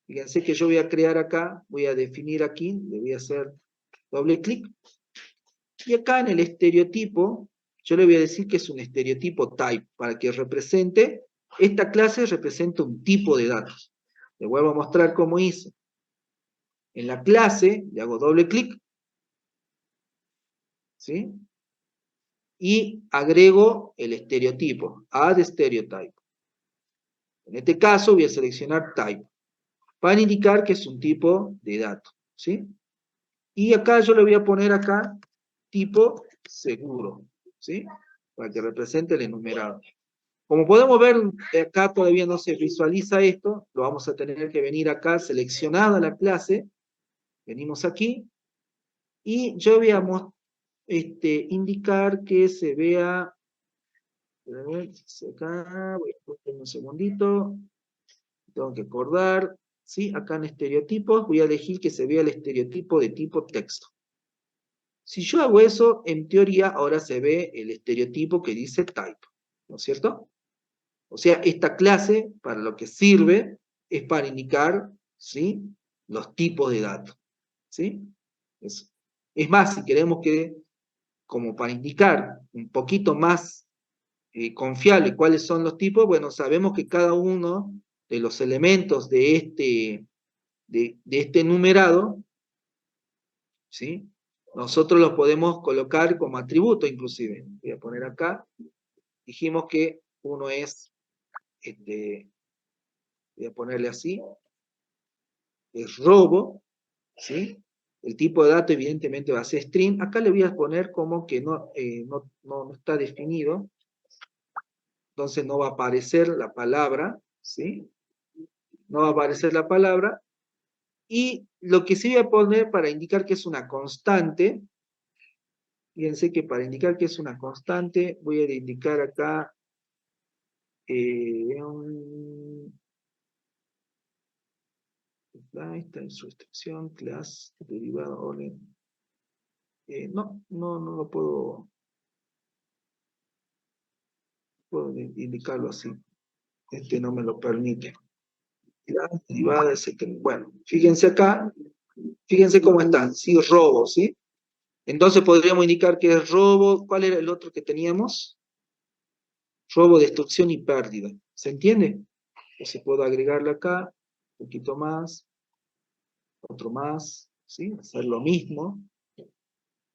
Fíjense que yo voy a crear acá, voy a definir aquí, le voy a hacer doble clic, y acá en el estereotipo, yo le voy a decir que es un estereotipo type, para que represente, esta clase representa un tipo de datos. Le vuelvo a mostrar cómo hice. En la clase, le hago doble clic, ¿sí? Y agrego el estereotipo, add stereotype. En este caso voy a seleccionar type, para indicar que es un tipo de dato, ¿sí? Y acá yo le voy a poner acá tipo seguro, ¿sí? Para que represente el enumerado. Como podemos ver, acá todavía no se visualiza esto, lo vamos a tener que venir acá, seleccionada la clase, venimos aquí, y yo voy a indicar que se vea, acá, voy a poner un segundito, tengo que acordar, ¿sí? Acá en estereotipos voy a elegir que se vea el estereotipo de tipo texto. Si yo hago eso, en teoría ahora se ve el estereotipo que dice type, ¿no es cierto? O sea, esta clase para lo que sirve es para indicar, ¿sí? los tipos de datos, ¿sí? Eso. Es más, si queremos que, como para indicar un poquito más confiable cuáles son los tipos, bueno, sabemos que cada uno de los elementos de este numerado, ¿sí? Nosotros los podemos colocar como atributo inclusive. Voy a poner acá, dijimos que uno es, voy a ponerle así, es robo, ¿sí? El tipo de dato evidentemente va a ser string. Acá le voy a poner como que no está definido, entonces no va a aparecer la palabra, ¿sí? No va a aparecer la palabra. Y lo que sí voy a poner para indicar que es una constante, fíjense que para indicar que es una constante, voy a indicar acá ahí está en su extensión, class, derivado, orden. No lo puedo indicarlo así. No me lo permite. Class, derivada, bueno, fíjense acá, fíjense cómo están, sí, robo, ¿sí? Entonces podríamos indicar que es robo. ¿Cuál era el otro que teníamos? Robo, destrucción y pérdida. ¿Se entiende? Entonces puedo agregarle acá, un poquito más, otro más, ¿sí? Hacer lo mismo,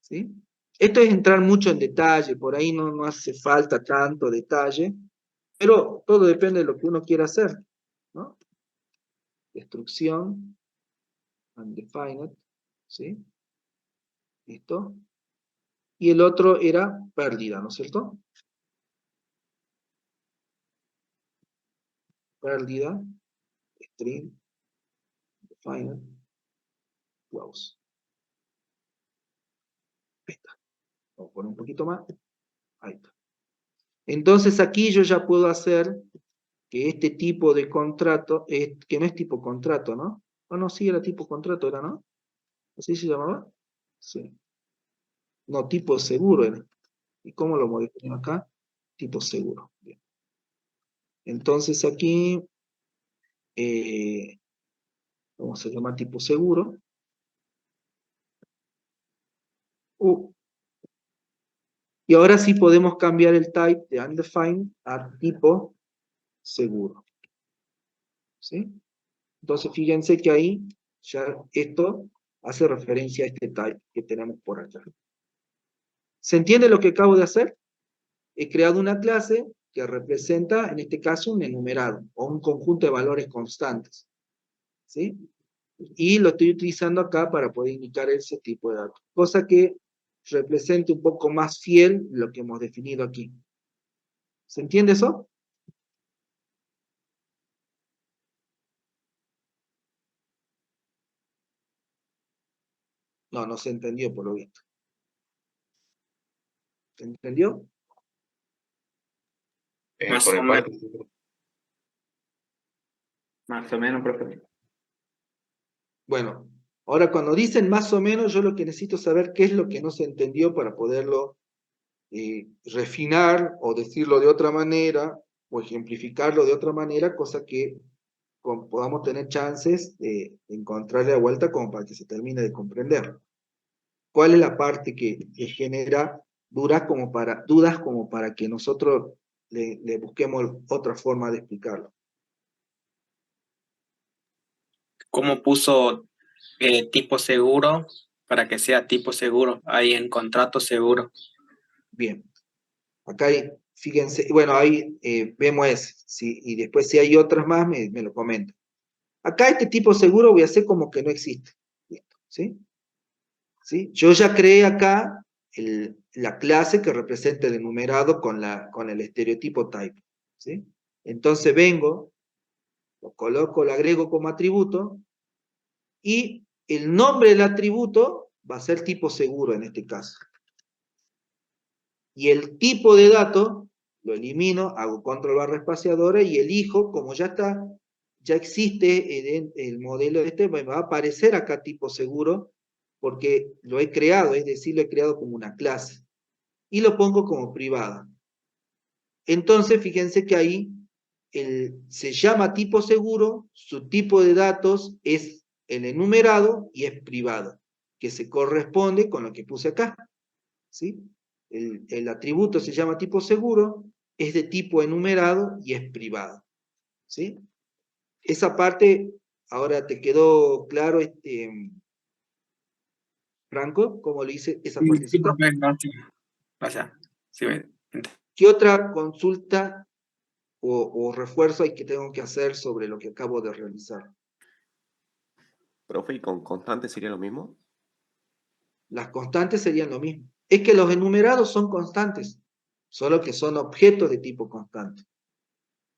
¿sí? Esto es entrar mucho en detalle, por ahí no hace falta tanto detalle, pero todo depende de lo que uno quiera hacer, ¿no? Destrucción, undefined, ¿sí? ¿Listo? Y el otro era pérdida, ¿no es cierto? Pérdida, string, defined, close. Ahí está. Vamos a poner un poquito más. Ahí está. Entonces aquí yo ya puedo hacer que este tipo de contrato, que no es tipo contrato, ¿no? No, sí, era tipo contrato, ¿era, no? ¿Así se llamaba? Sí. No, tipo seguro era. ¿Y cómo lo modifico acá? Tipo seguro. Bien. Entonces aquí, vamos a llamar tipo seguro. Y ahora sí podemos cambiar el type de undefined a tipo seguro. ¿Sí? Entonces fíjense que ahí ya esto hace referencia a este type que tenemos por acá. ¿Se entiende lo que acabo de hacer? He creado una clase que representa, en este caso, un enumerado o un conjunto de valores constantes. ¿Sí? Y lo estoy utilizando acá para poder indicar ese tipo de datos. Cosa que represente un poco más fiel lo que hemos definido aquí. ¿Se entiende eso? No se entendió por lo visto. ¿Se entendió? Más Por o mi menos. parte, Más o menos, profe. Bueno, ahora cuando dicen más o menos, yo lo que necesito saber qué es lo que no se entendió para poderlo refinar o decirlo de otra manera o ejemplificarlo de otra manera, cosa que podamos tener chances de encontrarle la vuelta como para que se termine de comprender. ¿Cuál es la parte que genera dudas como para que nosotros le busquemos otra forma de explicarlo? ¿Cómo puso tipo seguro para que sea tipo seguro ahí en contrato seguro? Bien. Acá hay, fíjense, bueno, ahí vemos ese, ¿sí? Y después si hay otras más, me lo comentan. Acá este tipo seguro voy a hacer como que no existe. Listo, ¿sí? ¿Sí? Yo ya creé acá la clase que representa el enumerado con el estereotipo type. ¿Sí? Entonces vengo, lo coloco, lo agrego como atributo, y el nombre del atributo va a ser tipo seguro en este caso. Y el tipo de dato lo elimino, hago control barra espaciadora y elijo, como ya está, ya existe el modelo me va a aparecer acá tipo seguro, porque lo he creado, es decir, lo he creado como una clase. Y lo pongo como privada. Entonces, fíjense que ahí se llama tipo seguro, su tipo de datos es el enumerado y es privado, que se corresponde con lo que puse acá, ¿sí? El atributo se llama tipo seguro, es de tipo enumerado y es privado, ¿sí? Esa parte, ahora te quedó claro, Franco, ¿cómo le hice esa Sí, partecita? profe, gracias. Gracias. Sí, ¿Qué otra consulta o refuerzo hay que tengo que hacer sobre lo que acabo de realizar? Profe, ¿y con constante sería lo mismo? Las constantes serían lo mismo. Es que los enumerados son constantes, solo que son objetos de tipo constante.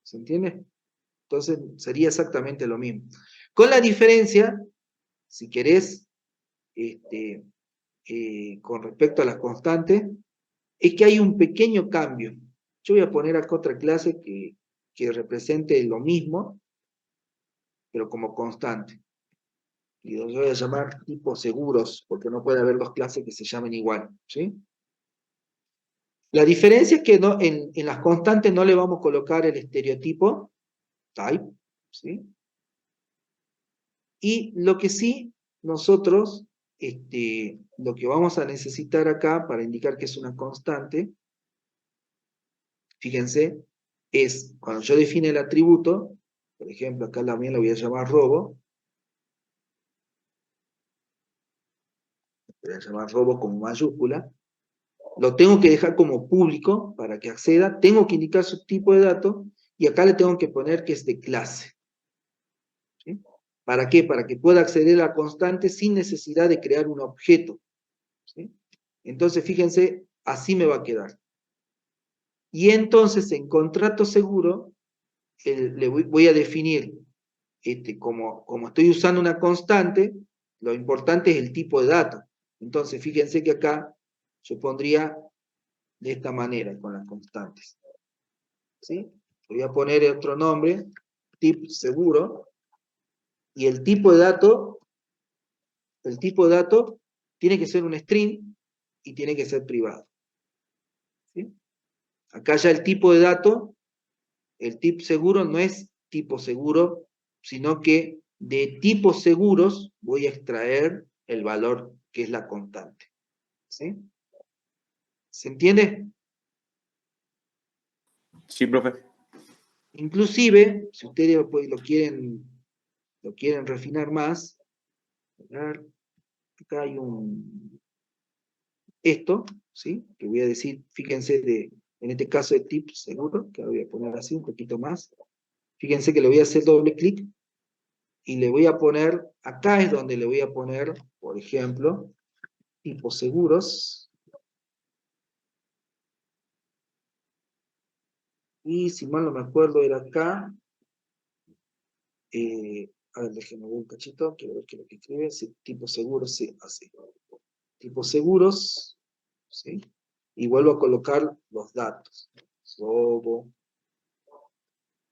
¿Se entiende? Entonces sería exactamente lo mismo. Con la diferencia, si querés, con respecto a las constantes, es que hay un pequeño cambio. Yo voy a poner acá otra clase que represente lo mismo, pero como constante. Y yo voy a llamar tipos seguros, porque no puede haber dos clases que se llamen igual, ¿sí? La diferencia es que no, en las constantes no le vamos a colocar el estereotipo, type, ¿sí? Y lo que sí, nosotros, lo que vamos a necesitar acá para indicar que es una constante, fíjense, es cuando yo define el atributo, por ejemplo, acá también lo voy a llamar robo, voy a llamar robo con mayúscula, lo tengo que dejar como público para que acceda, tengo que indicar su tipo de dato, y acá le tengo que poner que es de clase. ¿Sí? ¿Para qué? Para que pueda acceder a la constante sin necesidad de crear un objeto. ¿Sí? Entonces, fíjense, así me va a quedar. Y entonces, en contrato seguro, le voy a definir, como estoy usando una constante, lo importante es el tipo de dato. Entonces, fíjense que acá yo pondría de esta manera, con las constantes. ¿Sí? Voy a poner otro nombre, tip seguro, y el tipo de dato tiene que ser un string y tiene que ser privado. ¿Sí? Acá ya el tipo de dato, el tip seguro no es tipo seguro, sino que de tipos seguros voy a extraer el valor que es la constante. ¿Sí? ¿Se entiende? Sí, profe. Inclusive, si ustedes lo quieren refinar más, acá hay esto, ¿sí? Que voy a decir, fíjense, en este caso de tip seguro, que lo voy a poner así un poquito más. Fíjense que le voy a hacer doble clic y le voy a poner, acá es donde le voy a poner, por ejemplo, tipos seguros. Y si mal no me acuerdo era acá. A ver, déjenme ver un cachito, quiero ver qué es lo que escribe. Sí, tipos seguros, sí, así. Tipos seguros, ¿sí? Y vuelvo a colocar los datos. Robo.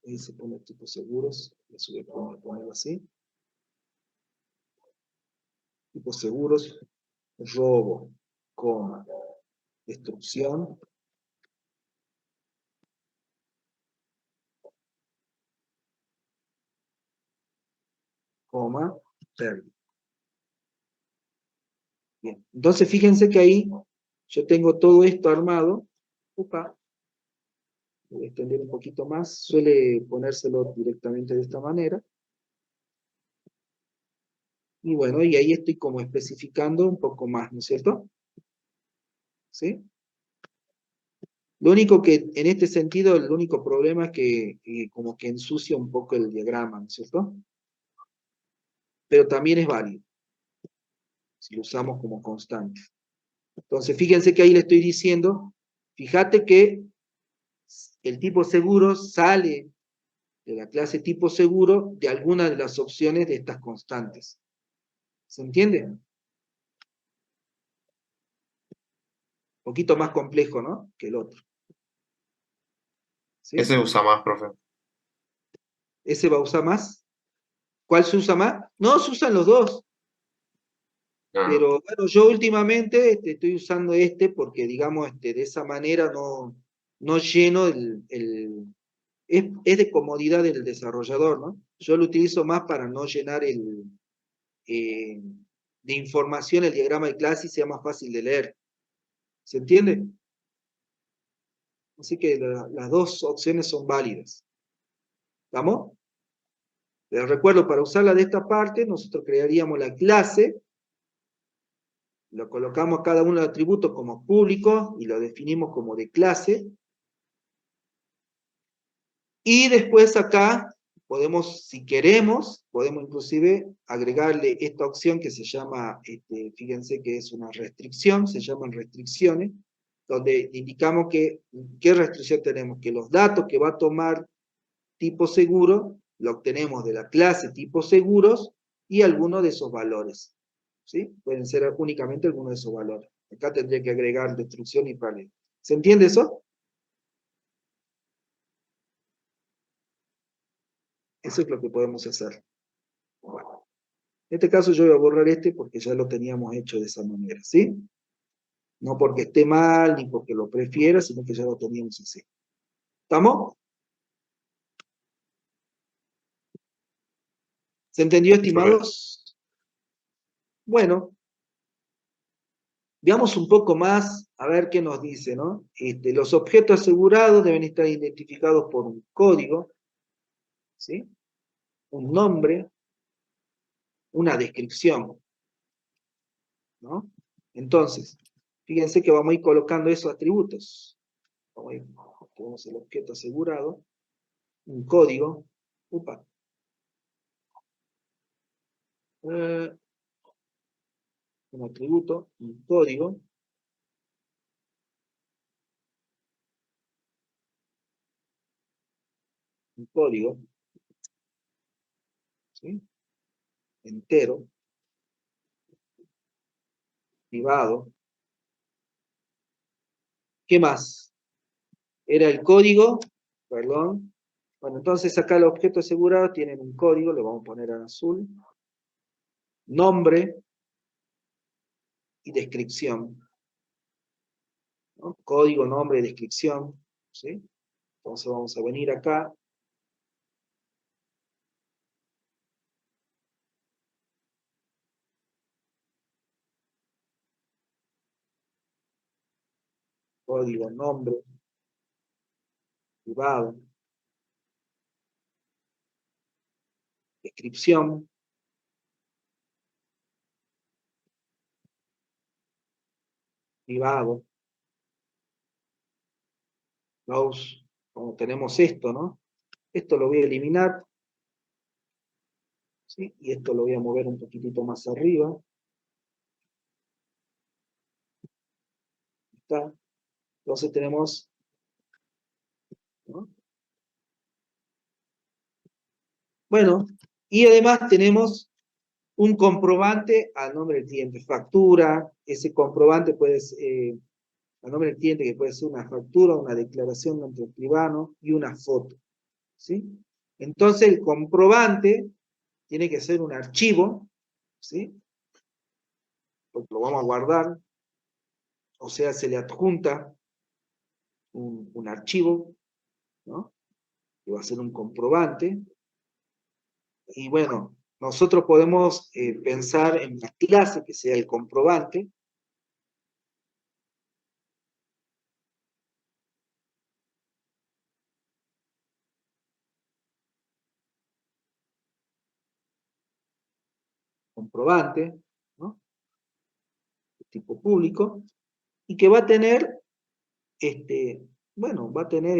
Y se pone tipos seguros. Eso voy a ponerlo así. Tipos seguros. Robo, coma, destrucción, coma, pérdida. Bien, entonces fíjense que ahí yo tengo todo esto armado. Upa, voy a extender un poquito más, suele ponérselo directamente de esta manera. Y bueno, y ahí estoy como especificando un poco más, ¿no es cierto? ¿Sí? Lo único que, en este sentido, el único problema es que como que ensucia un poco el diagrama, ¿no es cierto? Pero también es válido, si lo usamos como constante. Entonces, fíjense que ahí le estoy diciendo, fíjate que el tipo seguro sale de la clase tipo seguro de alguna de las opciones de estas constantes. ¿Se entiende? Un poquito más complejo, ¿no? Que el otro. ¿Sí? Ese usa más, profe. ¿Ese va a usar más? ¿Cuál se usa más? No, se usan los dos. Ah, Pero bueno, yo últimamente estoy usando porque, digamos, de esa manera no lleno es de comodidad del desarrollador, ¿no? Yo lo utilizo más para no llenar de información el diagrama de clase y sea más fácil de leer. ¿Se entiende? Así que las dos opciones son válidas. ¿Estamos? Les recuerdo, para usarla de esta parte, nosotros crearíamos la clase, lo colocamos a cada uno de los atributos como público y lo definimos como de clase. Y después acá podemos, si queremos, podemos inclusive agregarle esta opción que se llama, fíjense que es una restricción, se llaman restricciones, donde indicamos que, ¿qué restricción tenemos? Que los datos que va a tomar tipo seguro, lo obtenemos de la clase tipo seguros y algunos de esos valores. ¿Sí? Pueden ser únicamente algunos de esos valores. Acá tendría que agregar destrucción y panel. ¿Se entiende eso? Eso es lo que podemos hacer. Bueno, en este caso yo voy a borrar este porque ya lo teníamos hecho de esa manera, ¿sí? No porque esté mal, ni porque lo prefiera, sino que ya lo teníamos así. ¿Estamos? ¿Se entendió, estimados? Bueno, veamos un poco más, a ver qué nos dice, ¿no? Los objetos asegurados deben estar identificados por un código, ¿sí? Un nombre, una descripción, ¿no? Entonces, fíjense que vamos a ir colocando esos atributos. Vamos a ir, tenemos el objeto asegurado, un código, un atributo, un código, ¿sí? Entero, privado. ¿Qué más? Era el código, perdón. Bueno, entonces acá los objetos asegurados tienen un código, lo vamos a poner en azul. Nombre y descripción, ¿no? Código, nombre, descripción, ¿sí? Entonces vamos a venir acá. Código, nombre, privado, descripción, privado, close, como tenemos esto, ¿no? Esto lo voy a eliminar, ¿sí? Y esto lo voy a mover un poquitito más arriba. Está. Entonces tenemos, ¿no? Bueno, y además tenemos un comprobante al nombre del cliente, factura, ese comprobante puede ser, al nombre del cliente, que puede ser una factura, una declaración ante el escribano y una foto, ¿sí? Entonces el comprobante tiene que ser un archivo, ¿sí? Porque lo vamos a guardar, o sea, se le adjunta un archivo, ¿no? Que va a ser un comprobante. Y bueno, nosotros podemos pensar en una clase que sea el comprobante. Comprobante, ¿no? De tipo público, y que va a tener, bueno, va a tener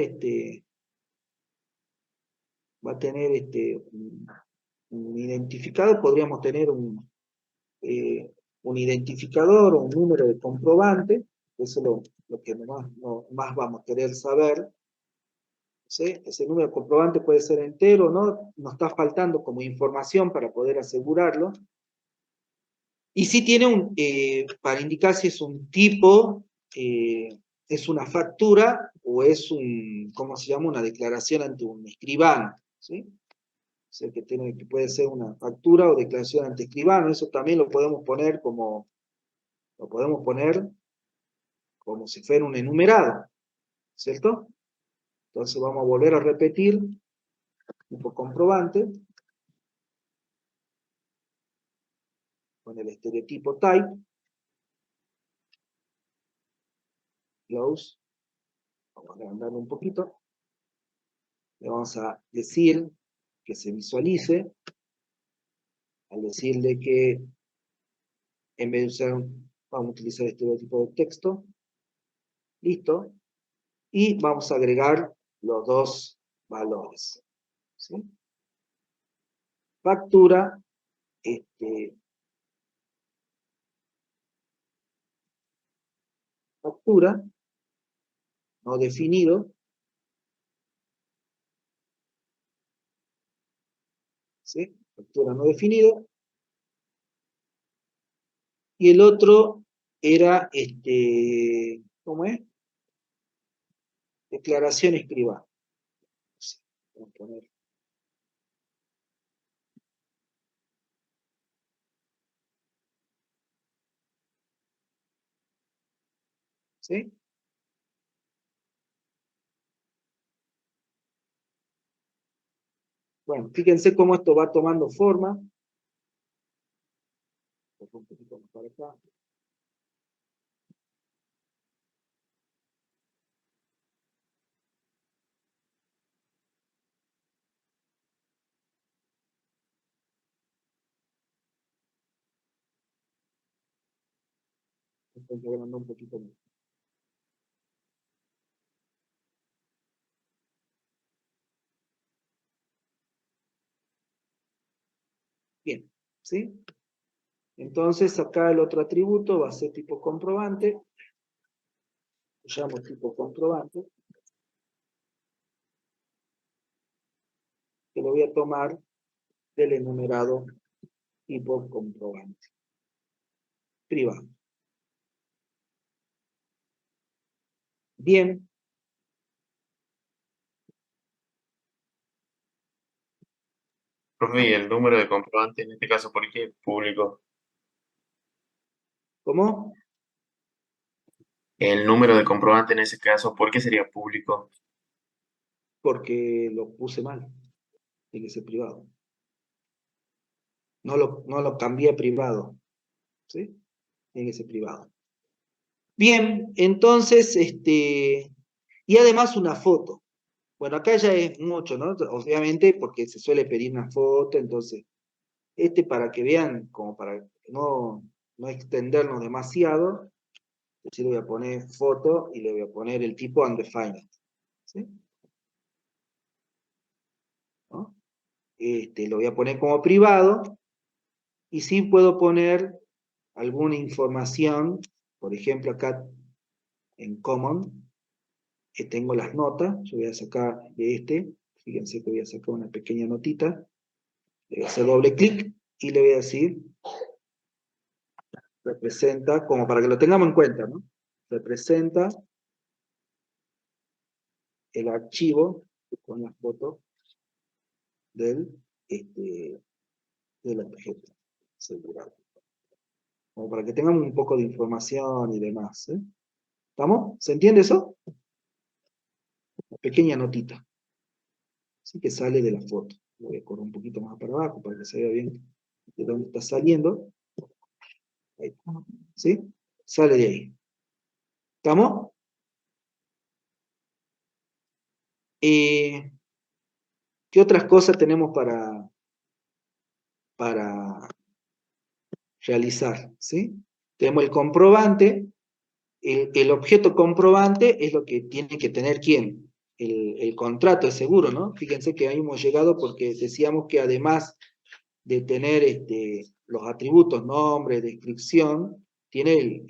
un identificador, podríamos tener un identificador o un número de comprobante, eso es lo que más vamos a querer saber, ¿sí? Ese número de comprobante puede ser entero, ¿no? Nos está faltando como información para poder asegurarlo. Y si tiene para indicar si es un tipo, es una factura o es ¿cómo se llama? Una declaración ante un escribano, ¿sí? O sea, que puede ser una factura o declaración ante escribano, eso también lo podemos poner como si fuera un enumerado, ¿cierto? Entonces vamos a volver a repetir tipo comprobante. con el estereotipo type, close, vamos a agrandarlo un poquito, le vamos a decir que se visualice, al decirle que en vez de usar, vamos a utilizar estereotipo de texto, listo, y vamos a agregar los dos valores, ¿sí? Factura, factura, no definido, ¿sí? Factura no definido, y el otro era, ¿cómo es? Declaraciones privadas. Sí, vamos a poner. ¿Sí? Bueno, fíjense cómo esto va tomando forma. Un poquito más para acá. Estoy agrandando un poquito más. Bien, ¿sí? Entonces acá el otro atributo va a ser tipo comprobante. Lo llamo tipo comprobante. Que lo voy a tomar del enumerado tipo comprobante. Privado. Bien. Profe, ¿y el número de comprobante en este caso por qué público? ¿Cómo? El número de comprobante en ese caso, ¿por qué sería público? Porque lo puse mal. Tiene que ser privado. No lo cambié a privado. ¿Sí? Tiene que ser privado. Bien, entonces, y además una foto. Bueno, acá ya es mucho, ¿no? Obviamente porque se suele pedir una foto, entonces, para que vean, como para no extendernos demasiado, yo le voy a poner foto y le voy a poner el tipo undefined, ¿sí? ¿No? Lo voy a poner como privado, y sí puedo poner alguna información, por ejemplo acá en common, que tengo las notas, yo voy a sacar de fíjense que voy a sacar una pequeña notita, le voy a hacer doble clic y le voy a decir, representa, como para que lo tengamos en cuenta, ¿no? Representa el archivo con las fotos del, del objeto asegurado. Como para que tengamos un poco de información y demás, ¿eh? ¿Estamos? ¿Se entiende eso? Una pequeña notita. Así que sale de la foto. Lo voy a correr un poquito más para abajo para que se vea bien de dónde está saliendo. Ahí. ¿Sí? Sale de ahí. ¿Estamos? ¿Qué otras cosas tenemos para realizar? ¿Sí? Tenemos el comprobante. El objeto comprobante es lo que tiene que tener ¿quién? El contrato de seguro, ¿no? Fíjense que ahí hemos llegado porque decíamos que además de tener los atributos, nombre, descripción, tiene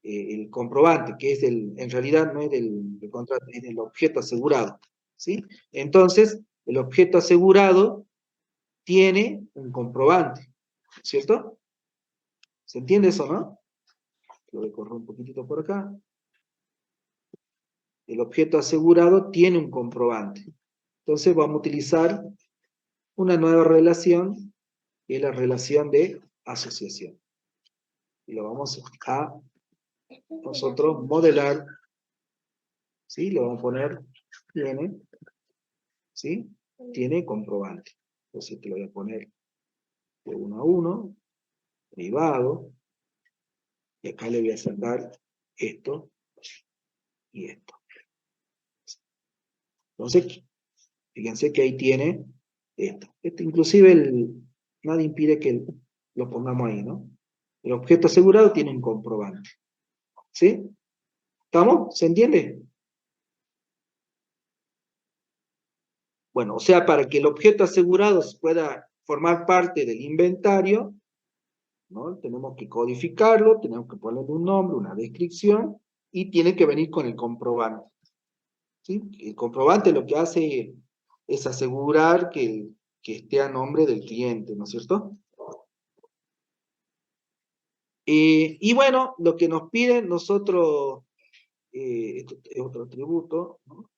el comprobante, que es en realidad no es del contrato, es del objeto asegurado, ¿sí? Entonces, el objeto asegurado tiene un comprobante, ¿cierto? ¿Se entiende eso, no? Lo voy a correr un poquitito por acá. El objeto asegurado tiene un comprobante. Entonces vamos a utilizar una nueva relación, que es la relación de asociación. Y lo vamos a nosotros modelar, ¿sí? Lo vamos a poner, tiene, ¿sí? Tiene comprobante. Entonces te lo voy a poner de 1 a 1, privado, y acá le voy a sacar esto y esto. Entonces, fíjense que ahí tiene esto. Inclusive nadie impide que lo pongamos ahí, ¿no? El objeto asegurado tiene un comprobante. ¿Sí? ¿Estamos? ¿Se entiende? Bueno, o sea, para que el objeto asegurado pueda formar parte del inventario, ¿no? Tenemos que codificarlo, tenemos que ponerle un nombre, una descripción, y tiene que venir con el comprobante. ¿Sí? El comprobante lo que hace es asegurar que esté a nombre del cliente, ¿no es cierto? Y bueno, lo que nos piden nosotros, esto es otro atributo, ¿no?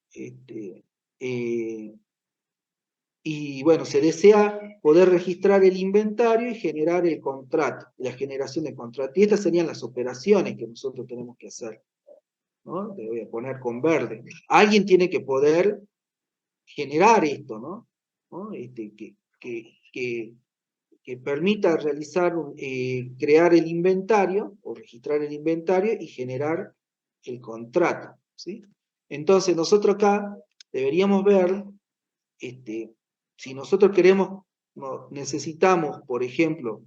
Y bueno, se desea poder registrar el inventario y generar el contrato, la generación de contrato. Y estas serían las operaciones que nosotros tenemos que hacer, ¿no? Le voy a poner con verde. Alguien tiene que poder generar esto, ¿no? Que permita realizar, crear el inventario, o registrar el inventario y generar el contrato, ¿sí? Entonces nosotros acá deberíamos ver, si nosotros queremos, necesitamos, por ejemplo,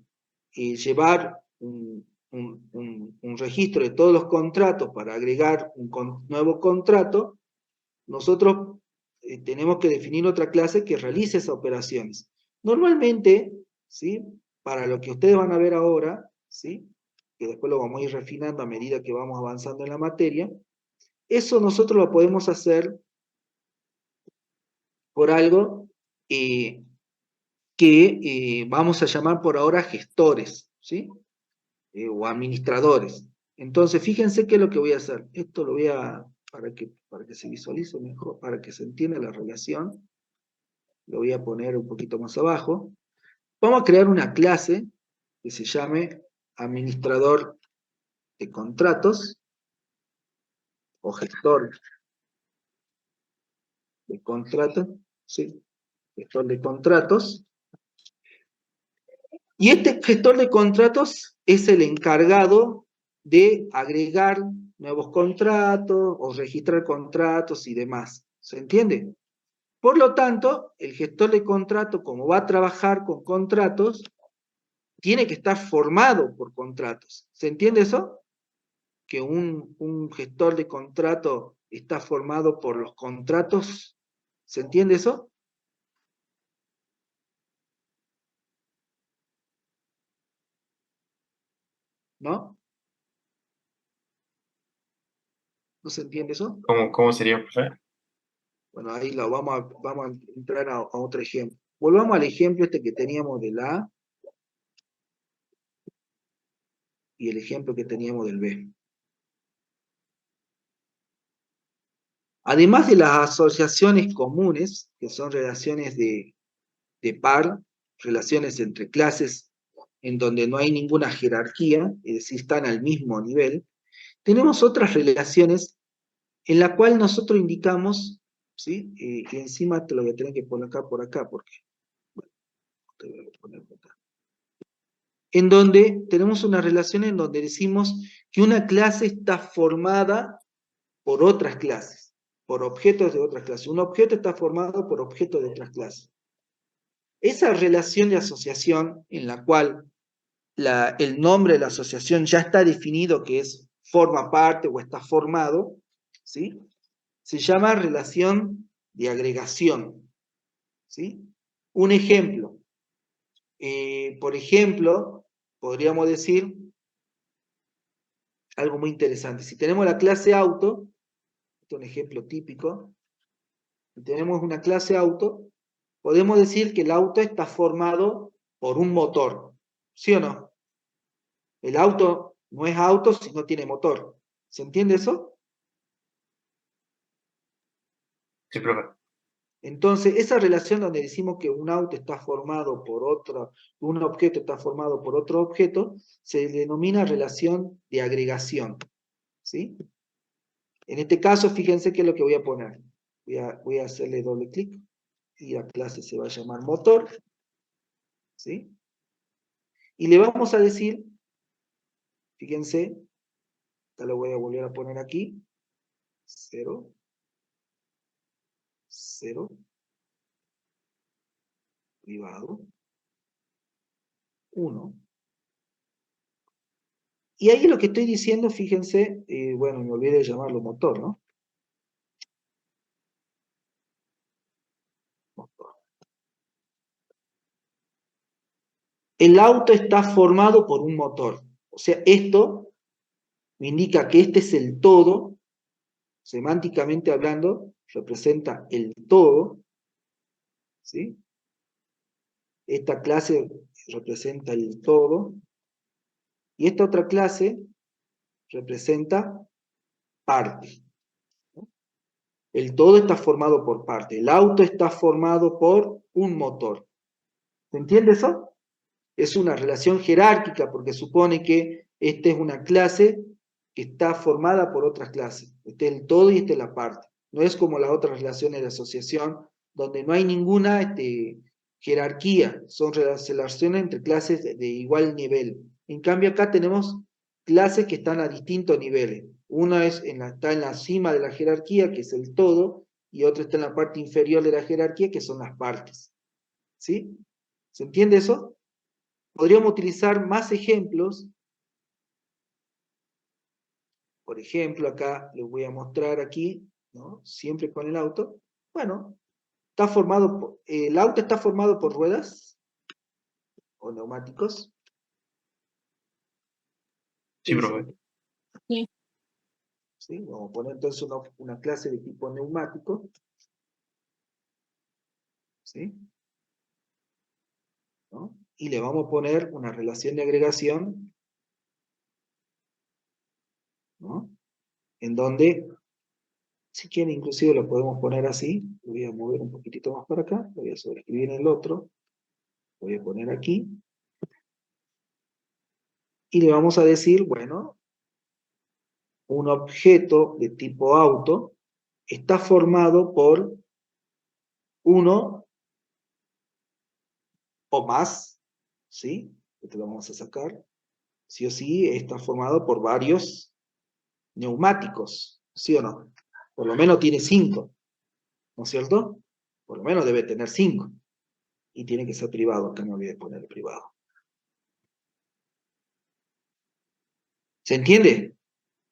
llevar un registro de todos los contratos para agregar un nuevo contrato, nosotros tenemos que definir otra clase que realice esas operaciones. Normalmente, ¿sí? Para lo que ustedes van a ver ahora, ¿sí? Que después lo vamos a ir refinando a medida que vamos avanzando en la materia, eso nosotros lo podemos hacer por algo que vamos a llamar por ahora gestores, ¿sí? O administradores. Entonces, fíjense qué es lo que voy a hacer. Esto lo voy a, para que se visualice mejor, para que se entienda la relación, lo voy a poner un poquito más abajo. Vamos a crear una clase que se llame administrador de contratos, o gestor de contratos, ¿sí? Gestor de contratos. Y este gestor de contratos es el encargado de agregar nuevos contratos o registrar contratos y demás. ¿Se entiende? Por lo tanto, el gestor de contratos, como va a trabajar con contratos, tiene que estar formado por contratos. ¿Se entiende eso? Que un gestor de contrato está formado por los contratos. ¿Se entiende eso? ¿No? ¿No se entiende eso? ¿Cómo sería, profe? Bueno, ahí vamos a entrar a otro ejemplo. Volvamos al ejemplo este que teníamos del A y el ejemplo que teníamos del B. Además de las asociaciones comunes, que son relaciones de par, relaciones entre clases en donde no hay ninguna jerarquía, es decir, están al mismo nivel, tenemos otras relaciones en la cual nosotros indicamos, ¿sí? Y encima te lo voy a tener que poner acá por acá, porque, bueno, te voy a poner por acá. En donde tenemos una relación en donde decimos que una clase está formada por otras clases, por objetos de otras clases. Un objeto está formado por objetos de otras clases. Esa relación de asociación en la cual el nombre de la asociación ya está definido que forma parte o está formado, ¿sí? Se llama relación de agregación, ¿sí? Un ejemplo. Por ejemplo, podríamos decir algo muy interesante. Si tenemos la clase auto, este es un ejemplo típico, si tenemos una clase auto, podemos decir que el auto está formado por un motor, ¿sí o no? El auto no es auto si no tiene motor. ¿Se entiende eso? Sí, profe. Entonces, esa relación donde decimos que un auto está formado por otro, un objeto está formado por otro objeto, se denomina relación de agregación, ¿sí? En este caso, fíjense qué es lo que voy a poner. Voy a hacerle doble clic y la clase se va a llamar motor, ¿sí? Y le vamos a decir, fíjense, ya lo voy a volver a poner aquí, 0, 0, privado, 1. Y ahí lo que estoy diciendo, fíjense, bueno, me olvidé de llamarlo motor, ¿no? Motor. El auto está formado por un motor. O sea, esto me indica que este es el todo, semánticamente hablando, representa el todo, ¿sí? Esta clase representa el todo, y esta otra clase representa parte. El todo está formado por parte, el auto está formado por un motor. ¿Se entiende eso? Es una relación jerárquica porque supone que esta es una clase que está formada por otras clases. Este es el todo y esta es la parte. No es como las otras relaciones de asociación donde no hay ninguna jerarquía, son relaciones entre clases de igual nivel. En cambio acá tenemos clases que están a distintos niveles. Una está en la cima de la jerarquía, que es el todo, y otra está en la parte inferior de la jerarquía, que son las partes. ¿Sí? ¿Se entiende eso? Podríamos utilizar más ejemplos. Por ejemplo, acá les voy a mostrar aquí, ¿no? Siempre con el auto. Bueno, el auto está formado por ruedas o neumáticos. Sí, profe. Sí. ¿Sí? Vamos a poner entonces una clase de tipo neumático. ¿Sí? ¿No? Y le vamos a poner una relación de agregación, ¿no? En donde, si quieren, inclusive lo podemos poner así. Lo voy a mover un poquitito más para acá. Lo voy a sobreescribir en el otro. Lo voy a poner aquí. Y le vamos a decir, bueno, un objeto de tipo auto está formado por uno o más, ¿sí? Esto lo vamos a sacar. Sí o sí, está formado por varios neumáticos, ¿sí o no? Por lo menos tiene 5, ¿no es cierto? Por lo menos debe tener 5. Y tiene que ser privado, acá no olvidé poner privado. ¿Se entiende?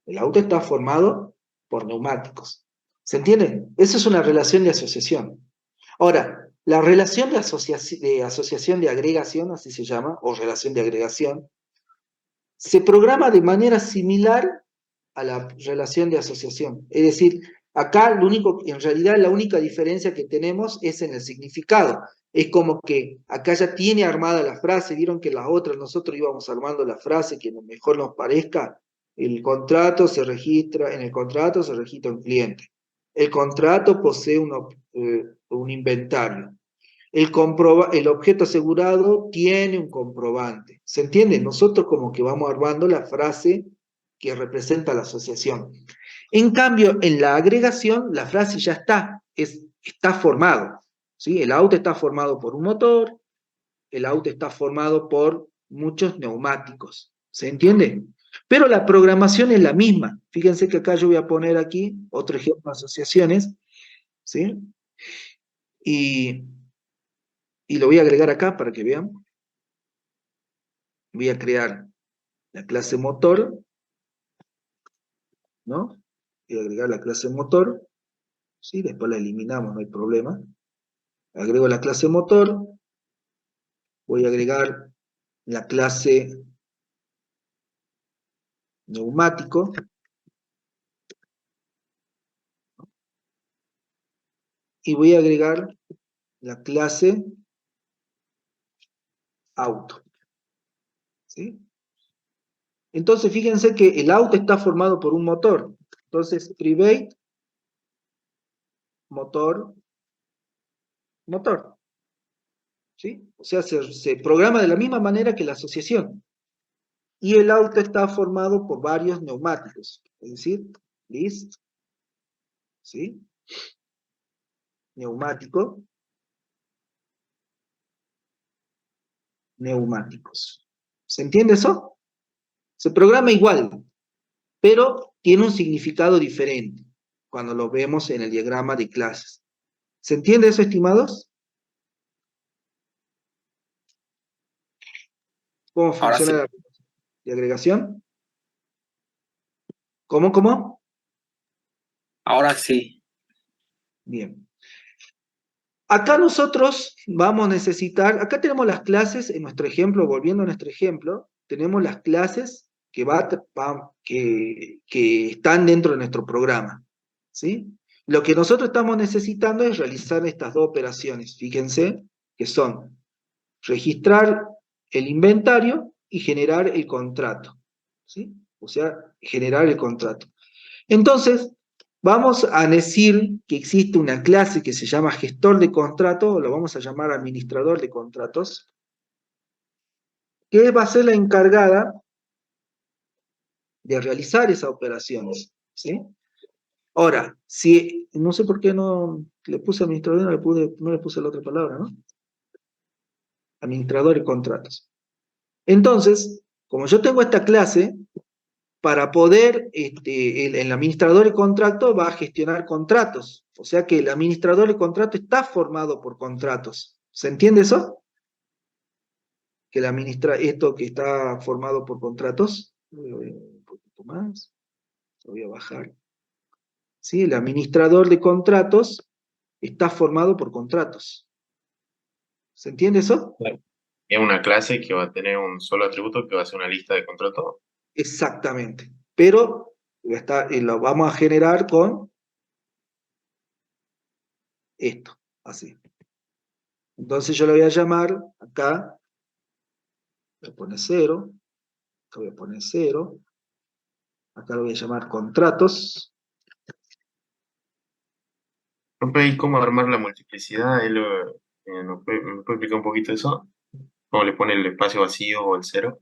El auto está formado por neumáticos. ¿Se entiende? Esa es una relación de asociación. Ahora, la relación de asociación de agregación, así se llama, o relación de agregación, se programa de manera similar a la relación de asociación. Es decir, acá en realidad la única diferencia que tenemos es en el significado. Es como que acá ya tiene armada la frase, vieron que las otras nosotros íbamos armando la frase que mejor nos parezca. En el contrato se registra un cliente. El contrato posee un inventario. El objeto asegurado tiene un comprobante. ¿Se entiende? Nosotros como que vamos armando la frase que representa la asociación. En cambio, en la agregación, la frase ya está formado. ¿Sí? El auto está formado por un motor, el auto está formado por muchos neumáticos. ¿Se entiende? Pero la programación es la misma. Fíjense que acá yo voy a poner aquí otro ejemplo de asociaciones. ¿Sí? Y lo voy a agregar acá para que vean. Voy a crear la clase motor, ¿no? Voy a agregar la clase motor, ¿sí? Después la eliminamos, no hay problema. Agrego la clase motor, voy a agregar la clase neumático, y voy a agregar la clase auto, ¿sí? Entonces, fíjense que el auto está formado por un motor. Entonces, private, motor, motor, ¿sí? O sea, se programa de la misma manera que la asociación. Y el auto está formado por varios neumáticos, es decir, list, ¿sí? Neumáticos. ¿Se entiende eso? Se programa igual, pero tiene un significado diferente cuando lo vemos en el diagrama de clases. ¿Se entiende eso, estimados? ¿Cómo Ahora sí, funciona la agregación? ¿Cómo? ahora sí. Bien. Acá nosotros vamos a necesitar, acá tenemos las clases, en nuestro ejemplo, volviendo a nuestro ejemplo, tenemos las clases que están dentro de nuestro programa, ¿sí? Lo que nosotros estamos necesitando es realizar estas dos operaciones, fíjense, que son registrar el inventario y generar el contrato, ¿sí? O sea, generar el contrato. Entonces, vamos a decir que existe una clase que se llama gestor de contratos, o lo vamos a llamar administrador de contratos, que va a ser la encargada de realizar esas operaciones, ¿sí? Ahora, si, no sé por qué no le puse administrador, no le puse la otra palabra, ¿no? Administrador de contratos. Entonces, como yo tengo esta clase, para poder, el administrador de contrato va a gestionar contratos. O sea que el administrador de contrato está formado por contratos. ¿Se entiende eso? Que esto que está formado por contratos. Un poquito más. Lo voy a bajar. ¿Sí? El administrador de contratos está formado por contratos. ¿Se entiende eso? Es una clase que va a tener un solo atributo que va a ser una lista de contratos. Exactamente. Pero lo vamos a generar con esto, así. Entonces yo le voy a llamar acá, voy a poner 0, acá voy a poner 0, acá lo voy a llamar contratos. Profe, ¿y cómo armar la multiplicidad? ¿Me puede explicar un poquito eso? ¿Cómo le pone el espacio vacío o el 0?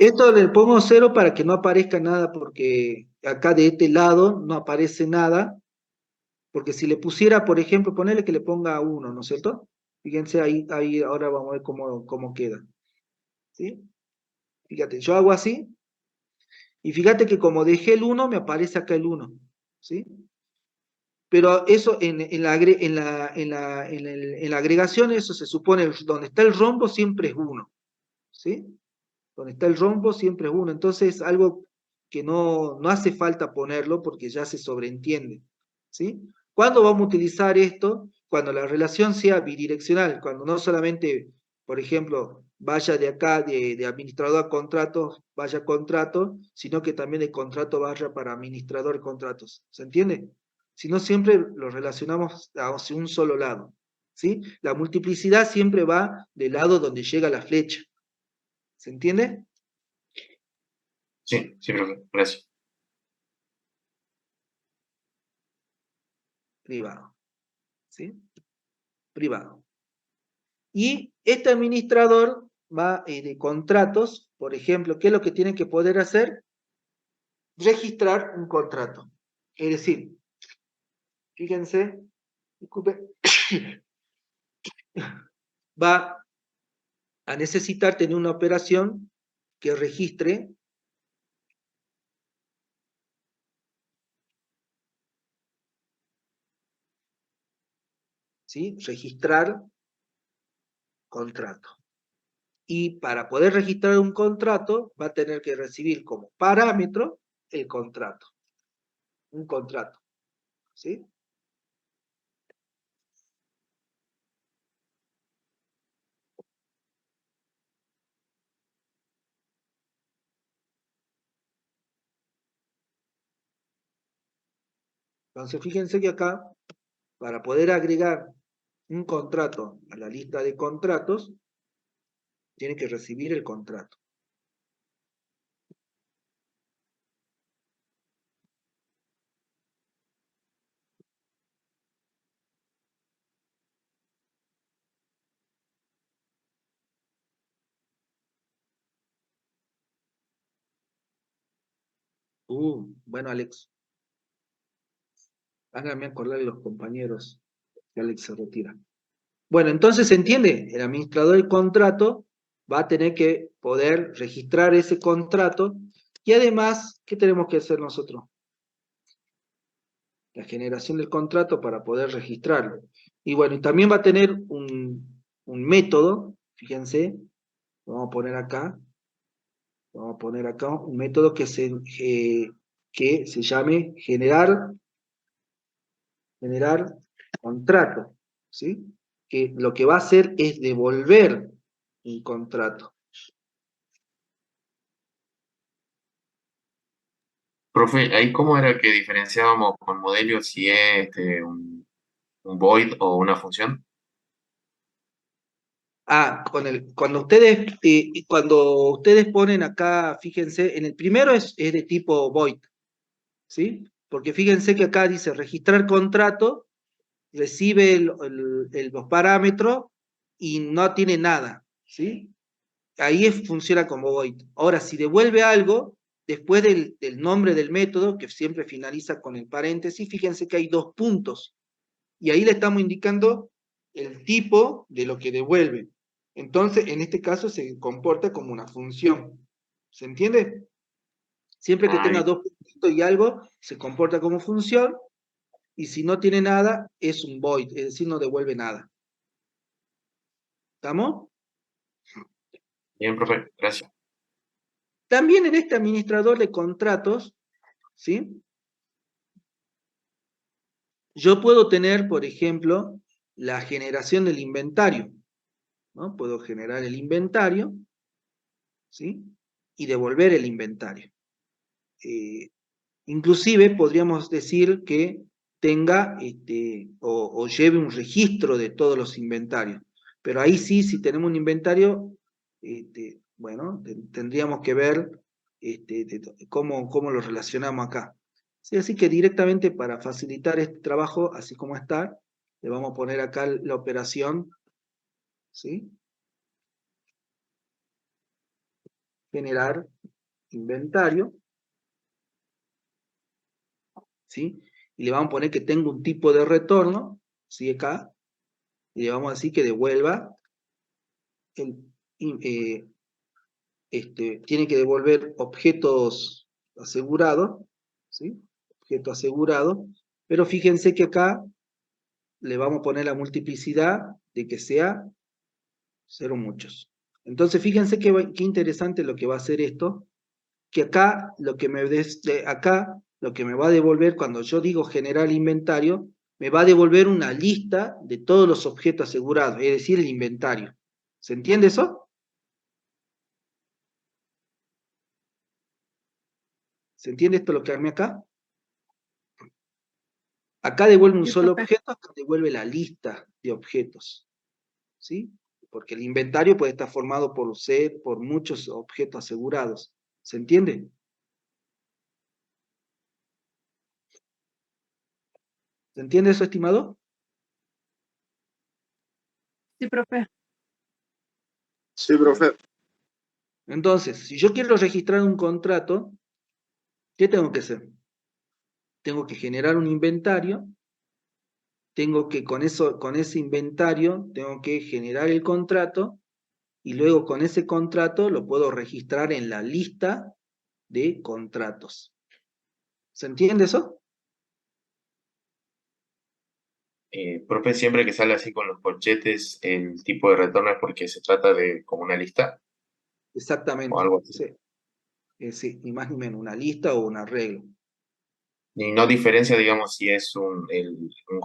Esto le pongo 0 para que no aparezca nada, porque acá de este lado no aparece nada, porque si le pusiera, por ejemplo, ponerle que le ponga 1, ¿no es cierto? Fíjense ahí ahora vamos a ver cómo queda. ¿Sí? Fíjate, yo hago así, y fíjate que como dejé el 1, me aparece acá el 1. ¿Sí? Pero eso en la agregación, eso se supone, donde está el rombo siempre es 1. ¿Sí? Donde está el rombo siempre es 1. Entonces es algo que no hace falta ponerlo porque ya se sobreentiende. ¿Sí? ¿Cuándo vamos a utilizar esto? Cuando la relación sea bidireccional, cuando no solamente, por ejemplo, vaya de acá, de administrador a contratos, vaya a contrato, sino que también de contrato vaya para administrador de contratos. ¿Se entiende? Si no, siempre lo relacionamos hacia un solo lado. ¿Sí? La multiplicidad siempre va del lado donde llega la flecha. ¿Se entiende? Sí, profe, gracias. Privado. ¿Sí? Privado. Y este administrador va de contratos, por ejemplo, ¿qué es lo que tiene que poder hacer? Registrar un contrato. Es decir, fíjense, disculpe, va a necesitar tener una operación que registre ¿sí? Registrar contrato. Y para poder registrar un contrato, va a tener que recibir como parámetro el contrato. Un contrato. ¿Sí? Entonces, fíjense que acá, para poder agregar un contrato a la lista de contratos, tiene que recibir el contrato. Bueno, Alex, háganme acordar de los compañeros que Alex se retira. Bueno, entonces se entiende, el administrador del contrato va a tener que poder registrar ese contrato, y además, ¿qué tenemos que hacer nosotros? La generación del contrato para poder registrarlo. Y bueno, y también va a tener un método, fíjense, lo vamos a poner acá, un método que se llame generar contrato, ¿sí? Que lo que va a hacer es devolver un contrato. Profe, ¿ahí cómo era que diferenciábamos con modelo si es un void o una función? Cuando ustedes ponen acá, fíjense, en el primero es de tipo void, ¿sí? Porque fíjense que acá dice registrar contrato, recibe los parámetros y no tiene nada, ¿sí? Ahí funciona como void. Ahora, si devuelve algo, después del nombre del método, que siempre finaliza con el paréntesis, fíjense que hay 2 puntos, y ahí le estamos indicando el tipo de lo que devuelve. Entonces, en este caso se comporta como una función. ¿Se entiende? Siempre que tenga 2 puntitos y algo, se comporta como función, y si no tiene nada, es un void, es decir, no devuelve nada. ¿Estamos? Bien, profe, gracias. También en este administrador de contratos, ¿sí? Yo puedo tener, por ejemplo, la generación del inventario, ¿no? Puedo generar el inventario, ¿sí? Y devolver el inventario. Inclusive podríamos decir que tenga o lleve un registro de todos los inventarios. Pero ahí sí, si tenemos un inventario, bueno, tendríamos que ver cómo lo relacionamos acá. Sí, así que directamente para facilitar este trabajo, así como está, le vamos a poner acá la operación, ¿sí? Generar inventario, ¿sí? Y le vamos a poner que tenga un tipo de retorno, ¿sí? Acá, y le vamos a decir que devuelva, tiene que devolver objetos asegurados, ¿sí? Objeto asegurado, pero fíjense que acá le vamos a poner la multiplicidad de que sea 0 muchos. Entonces fíjense qué interesante lo que va a hacer esto, que acá lo que me va a devolver cuando yo digo generar inventario, me va a devolver una lista de todos los objetos asegurados, es decir, el inventario. ¿Se entiende eso? ¿Se entiende esto lo que armé acá? Acá devuelve un Sí, solo profe. objeto, acá devuelve la lista de objetos, ¿sí? Porque el inventario puede estar formado por muchos objetos asegurados. ¿Se entiende? ¿Se entiende eso, estimado? Sí, profe. Sí, profe. Entonces, si yo quiero registrar un contrato, ¿qué tengo que hacer? Tengo que generar un inventario, tengo que con ese inventario, tengo que generar el contrato, y luego con ese contrato lo puedo registrar en la lista de contratos. ¿Se entiende eso? Profe, siempre que sale así con los corchetes, el tipo de retorno es porque se trata de como una lista o Exactamente. algo así. Sí. Sí, ni más ni menos, una lista o un arreglo. Y no diferencia, digamos, si es un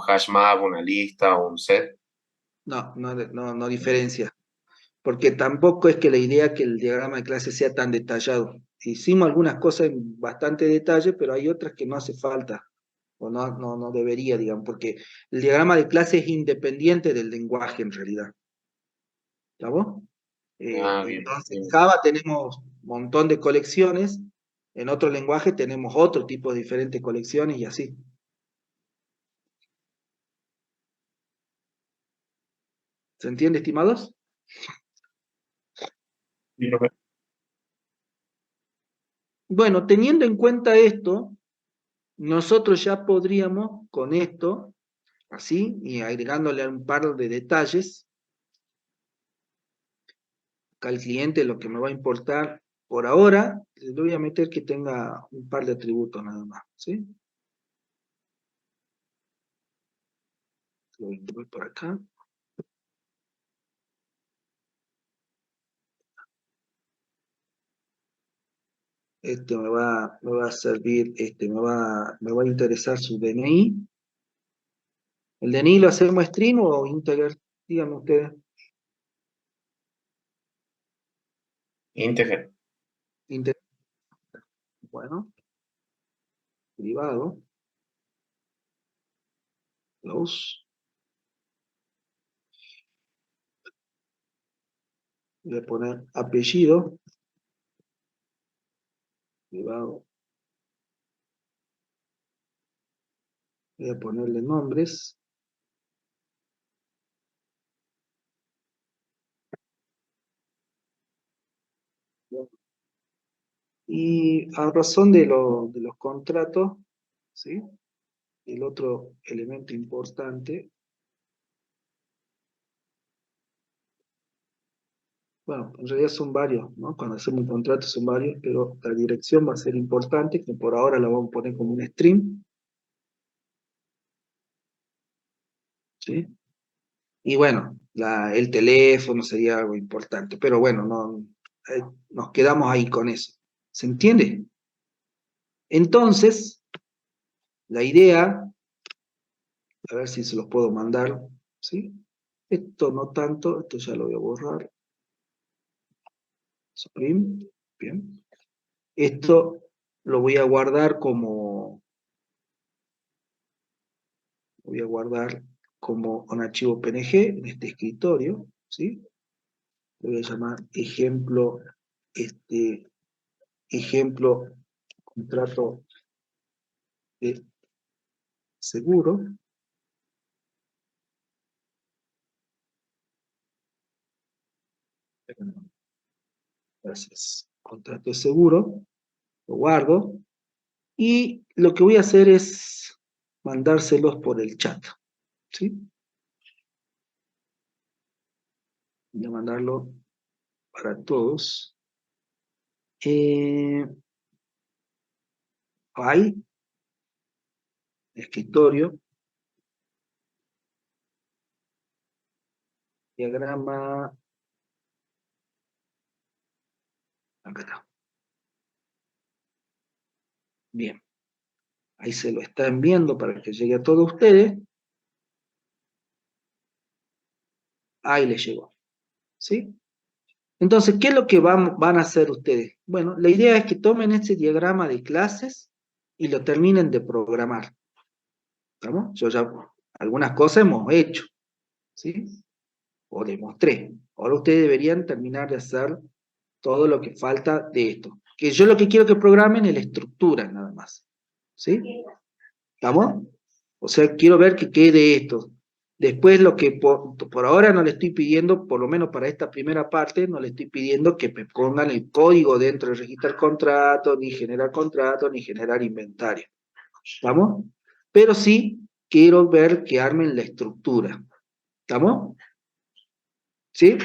hash map, una lista o un set. No diferencia. Porque tampoco es que la idea es que el diagrama de clase sea tan detallado. Hicimos algunas cosas en bastante detalle, pero hay otras que no hace falta, o no debería, digamos, porque el diagrama de clase es independiente del lenguaje en realidad. ¿Estamos? Bien, Entonces, en bien. Java tenemos un montón de colecciones, en otro lenguaje tenemos otro tipo de diferentes colecciones y así. ¿Se entiende, estimados? Sí, profe. Bueno, teniendo en cuenta esto, nosotros ya podríamos con esto, así, y agregándole un par de detalles, acá el cliente lo que me va a importar por ahora, le voy a meter que tenga un par de atributos nada más, ¿sí? Voy por acá. Me va a servir, me va a interesar su DNI. ¿El DNI lo hacemos string o integer? Díganme ustedes. Integer. Integer. Bueno. Privado. Close. Voy a poner apellido. Privado. Voy a ponerle nombres. Y a razón de los contratos, ¿sí? El otro elemento importante, bueno, en realidad son varios, ¿no? Cuando hacemos un contrato son varios, pero la dirección va a ser importante, que por ahora la vamos a poner como un string, ¿sí? Y bueno, el teléfono sería algo importante, pero bueno, nos quedamos ahí con eso. ¿Se entiende? Entonces, la idea, a ver si se los puedo mandar, ¿sí? Esto no tanto, esto ya lo voy a borrar. Supreme, bien. Esto lo voy a guardar como un archivo PNG en este escritorio, ¿sí? Lo voy a llamar ejemplo contrato de seguro. Gracias. Contrato de seguro, lo guardo, y lo que voy a hacer es mandárselos por el chat, ¿sí? Voy a mandarlo para todos. Hay escritorio, diagrama, acá está. Bien, ahí se lo están viendo para que llegue a todos ustedes. Ahí les llegó, ¿sí? Entonces, ¿qué es lo que van a hacer ustedes? Bueno, la idea es que tomen este diagrama de clases y lo terminen de programar. ¿Estamos? Yo ya algunas cosas hemos hecho, ¿sí? O demostré. Ahora ustedes deberían terminar de hacer todo lo que falta de esto. Que yo lo que quiero que programen es la estructura, nada más. ¿Sí? ¿Estamos? O sea, quiero ver que quede esto. Después lo que por ahora no le estoy pidiendo, por lo menos para esta primera parte, no le estoy pidiendo que me pongan el código dentro de registrar contrato, ni generar inventario. ¿Estamos? Pero sí quiero ver que armen la estructura. ¿Estamos? ¿Sí?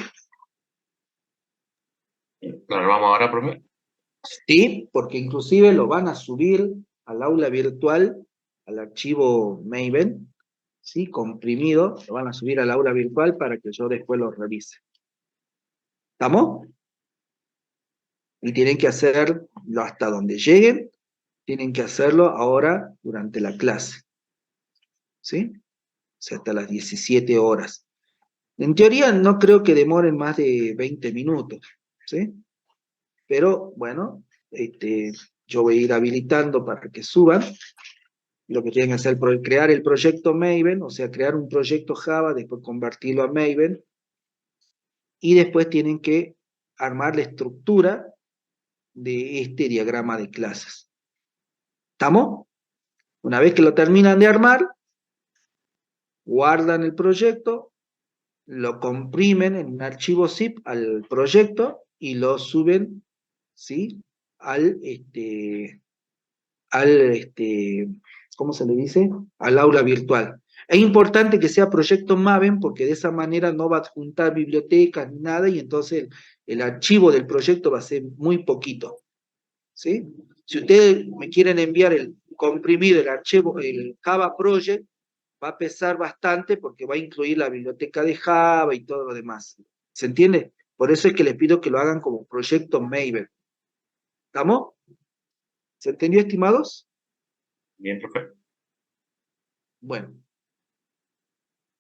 ¿Lo armamos ahora, profe? Sí, porque inclusive lo van a subir al aula virtual, al archivo Maven, ¿sí? Comprimido, lo van a subir al aula virtual para que yo después lo revise. ¿Estamos? Y tienen que hacerlo hasta donde lleguen, tienen que hacerlo ahora durante la clase. ¿Sí? O sea, hasta las 17 horas. En teoría no creo que demoren más de 20 minutos, ¿sí? Pero, bueno, yo voy a ir habilitando para que suban. Lo que tienen que hacer es crear el proyecto Maven, o sea, crear un proyecto Java, después convertirlo a Maven, y después tienen que armar la estructura de este diagrama de clases. ¿Estamos? Una vez que lo terminan de armar, guardan el proyecto, lo comprimen en un archivo zip al proyecto y lo suben, ¿sí? ¿Cómo se le dice? Al aula virtual. Es importante que sea proyecto Maven porque de esa manera no va a adjuntar bibliotecas ni nada y entonces el archivo del proyecto va a ser muy poquito. ¿Sí? Si ustedes me quieren enviar comprimir el archivo, el Java Project, va a pesar bastante porque va a incluir la biblioteca de Java y todo lo demás. ¿Se entiende? Por eso es que les pido que lo hagan como proyecto Maven. ¿Estamos? ¿Se entendió, estimados? Bien, profe. Bueno.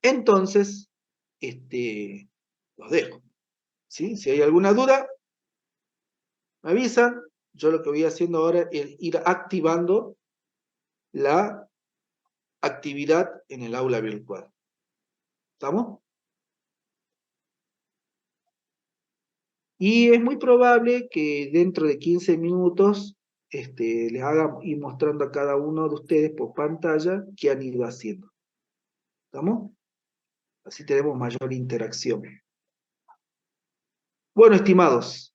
Entonces, los dejo. ¿Sí? Si hay alguna duda, me avisan. Yo lo que voy haciendo ahora es ir activando la actividad en el aula virtual. ¿Estamos? Y es muy probable que dentro de 15 minutos les haga ir mostrando a cada uno de ustedes por pantalla qué han ido haciendo. ¿Estamos? Así tenemos mayor interacción. Bueno, estimados,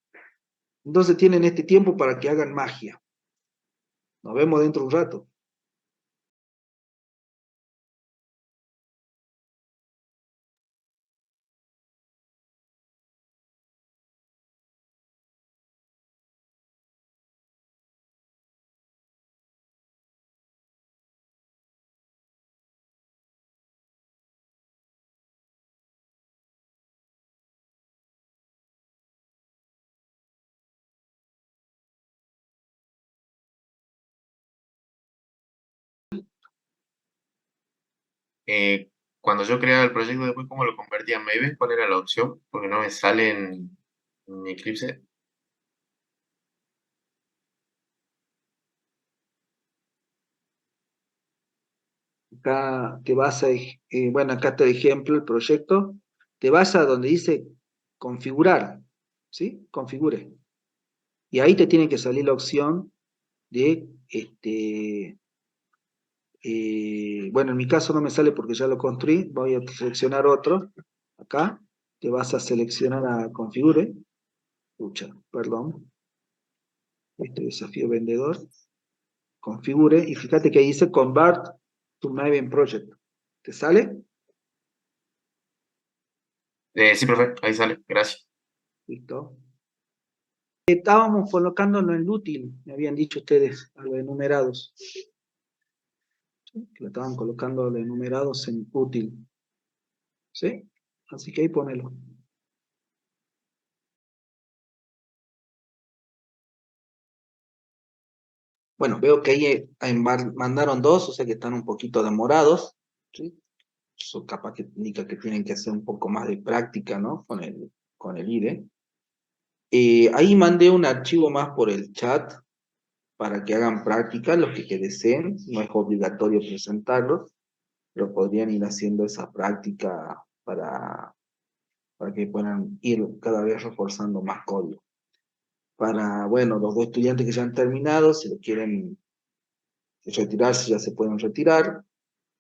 entonces tienen este tiempo para que hagan magia. Nos vemos dentro de un rato. Cuando yo creaba el proyecto, después cómo lo convertía en Maven, ¿cuál era la opción? Porque no me sale en Eclipse. Acá te vas a, bueno, acá está el ejemplo, el proyecto. Te vas a donde dice configurar, ¿sí? Configure. Y ahí te tiene que salir la opción de, bueno, en mi caso no me sale porque ya lo construí. Voy a seleccionar otro. Acá te vas a seleccionar a configure. Pucha, perdón. Desafío vendedor. Configure. Y fíjate que ahí dice convert to Maven project. ¿Te sale? Sí, profe, ahí sale, gracias. Listo. Estábamos colocándolo en el útil, me habían dicho ustedes, a los enumerados. ¿Sí? Que lo estaban colocando a los enumerados en útil. ¿Sí? Así que ahí ponelo. Bueno, veo que ahí mandaron dos, o sea que están un poquito demorados. ¿Sí? Eso capaz que indica que tienen que hacer un poco más de práctica, ¿no? Con el IDE. Ahí mandé un archivo más por el chat para que hagan práctica los que deseen. No es obligatorio presentarlos, pero podrían ir haciendo esa práctica para que puedan ir cada vez reforzando más código. Para, bueno, los dos estudiantes que ya han terminado, si lo quieren retirarse, ya se pueden retirar,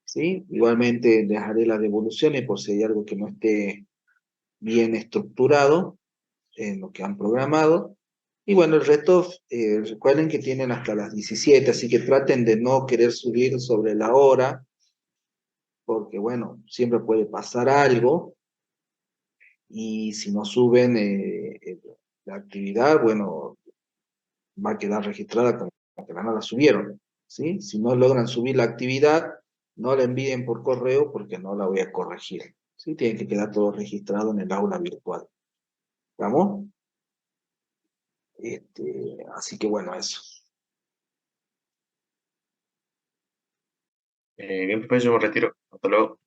¿sí? Igualmente dejaré las devoluciones por si hay algo que no esté bien estructurado en lo que han programado. Y bueno, el resto, recuerden que tienen hasta las 17, así que traten de no querer subir sobre la hora, porque bueno, siempre puede pasar algo, y si no suben la actividad, bueno, va a quedar registrada como que no la subieron, ¿sí? Si no logran subir la actividad, no la envíen por correo porque no la voy a corregir, ¿sí? Tiene que quedar todo registrado en el aula virtual. ¿Vamos? Así que bueno, eso. Bien, profe, yo me retiro. Hasta luego.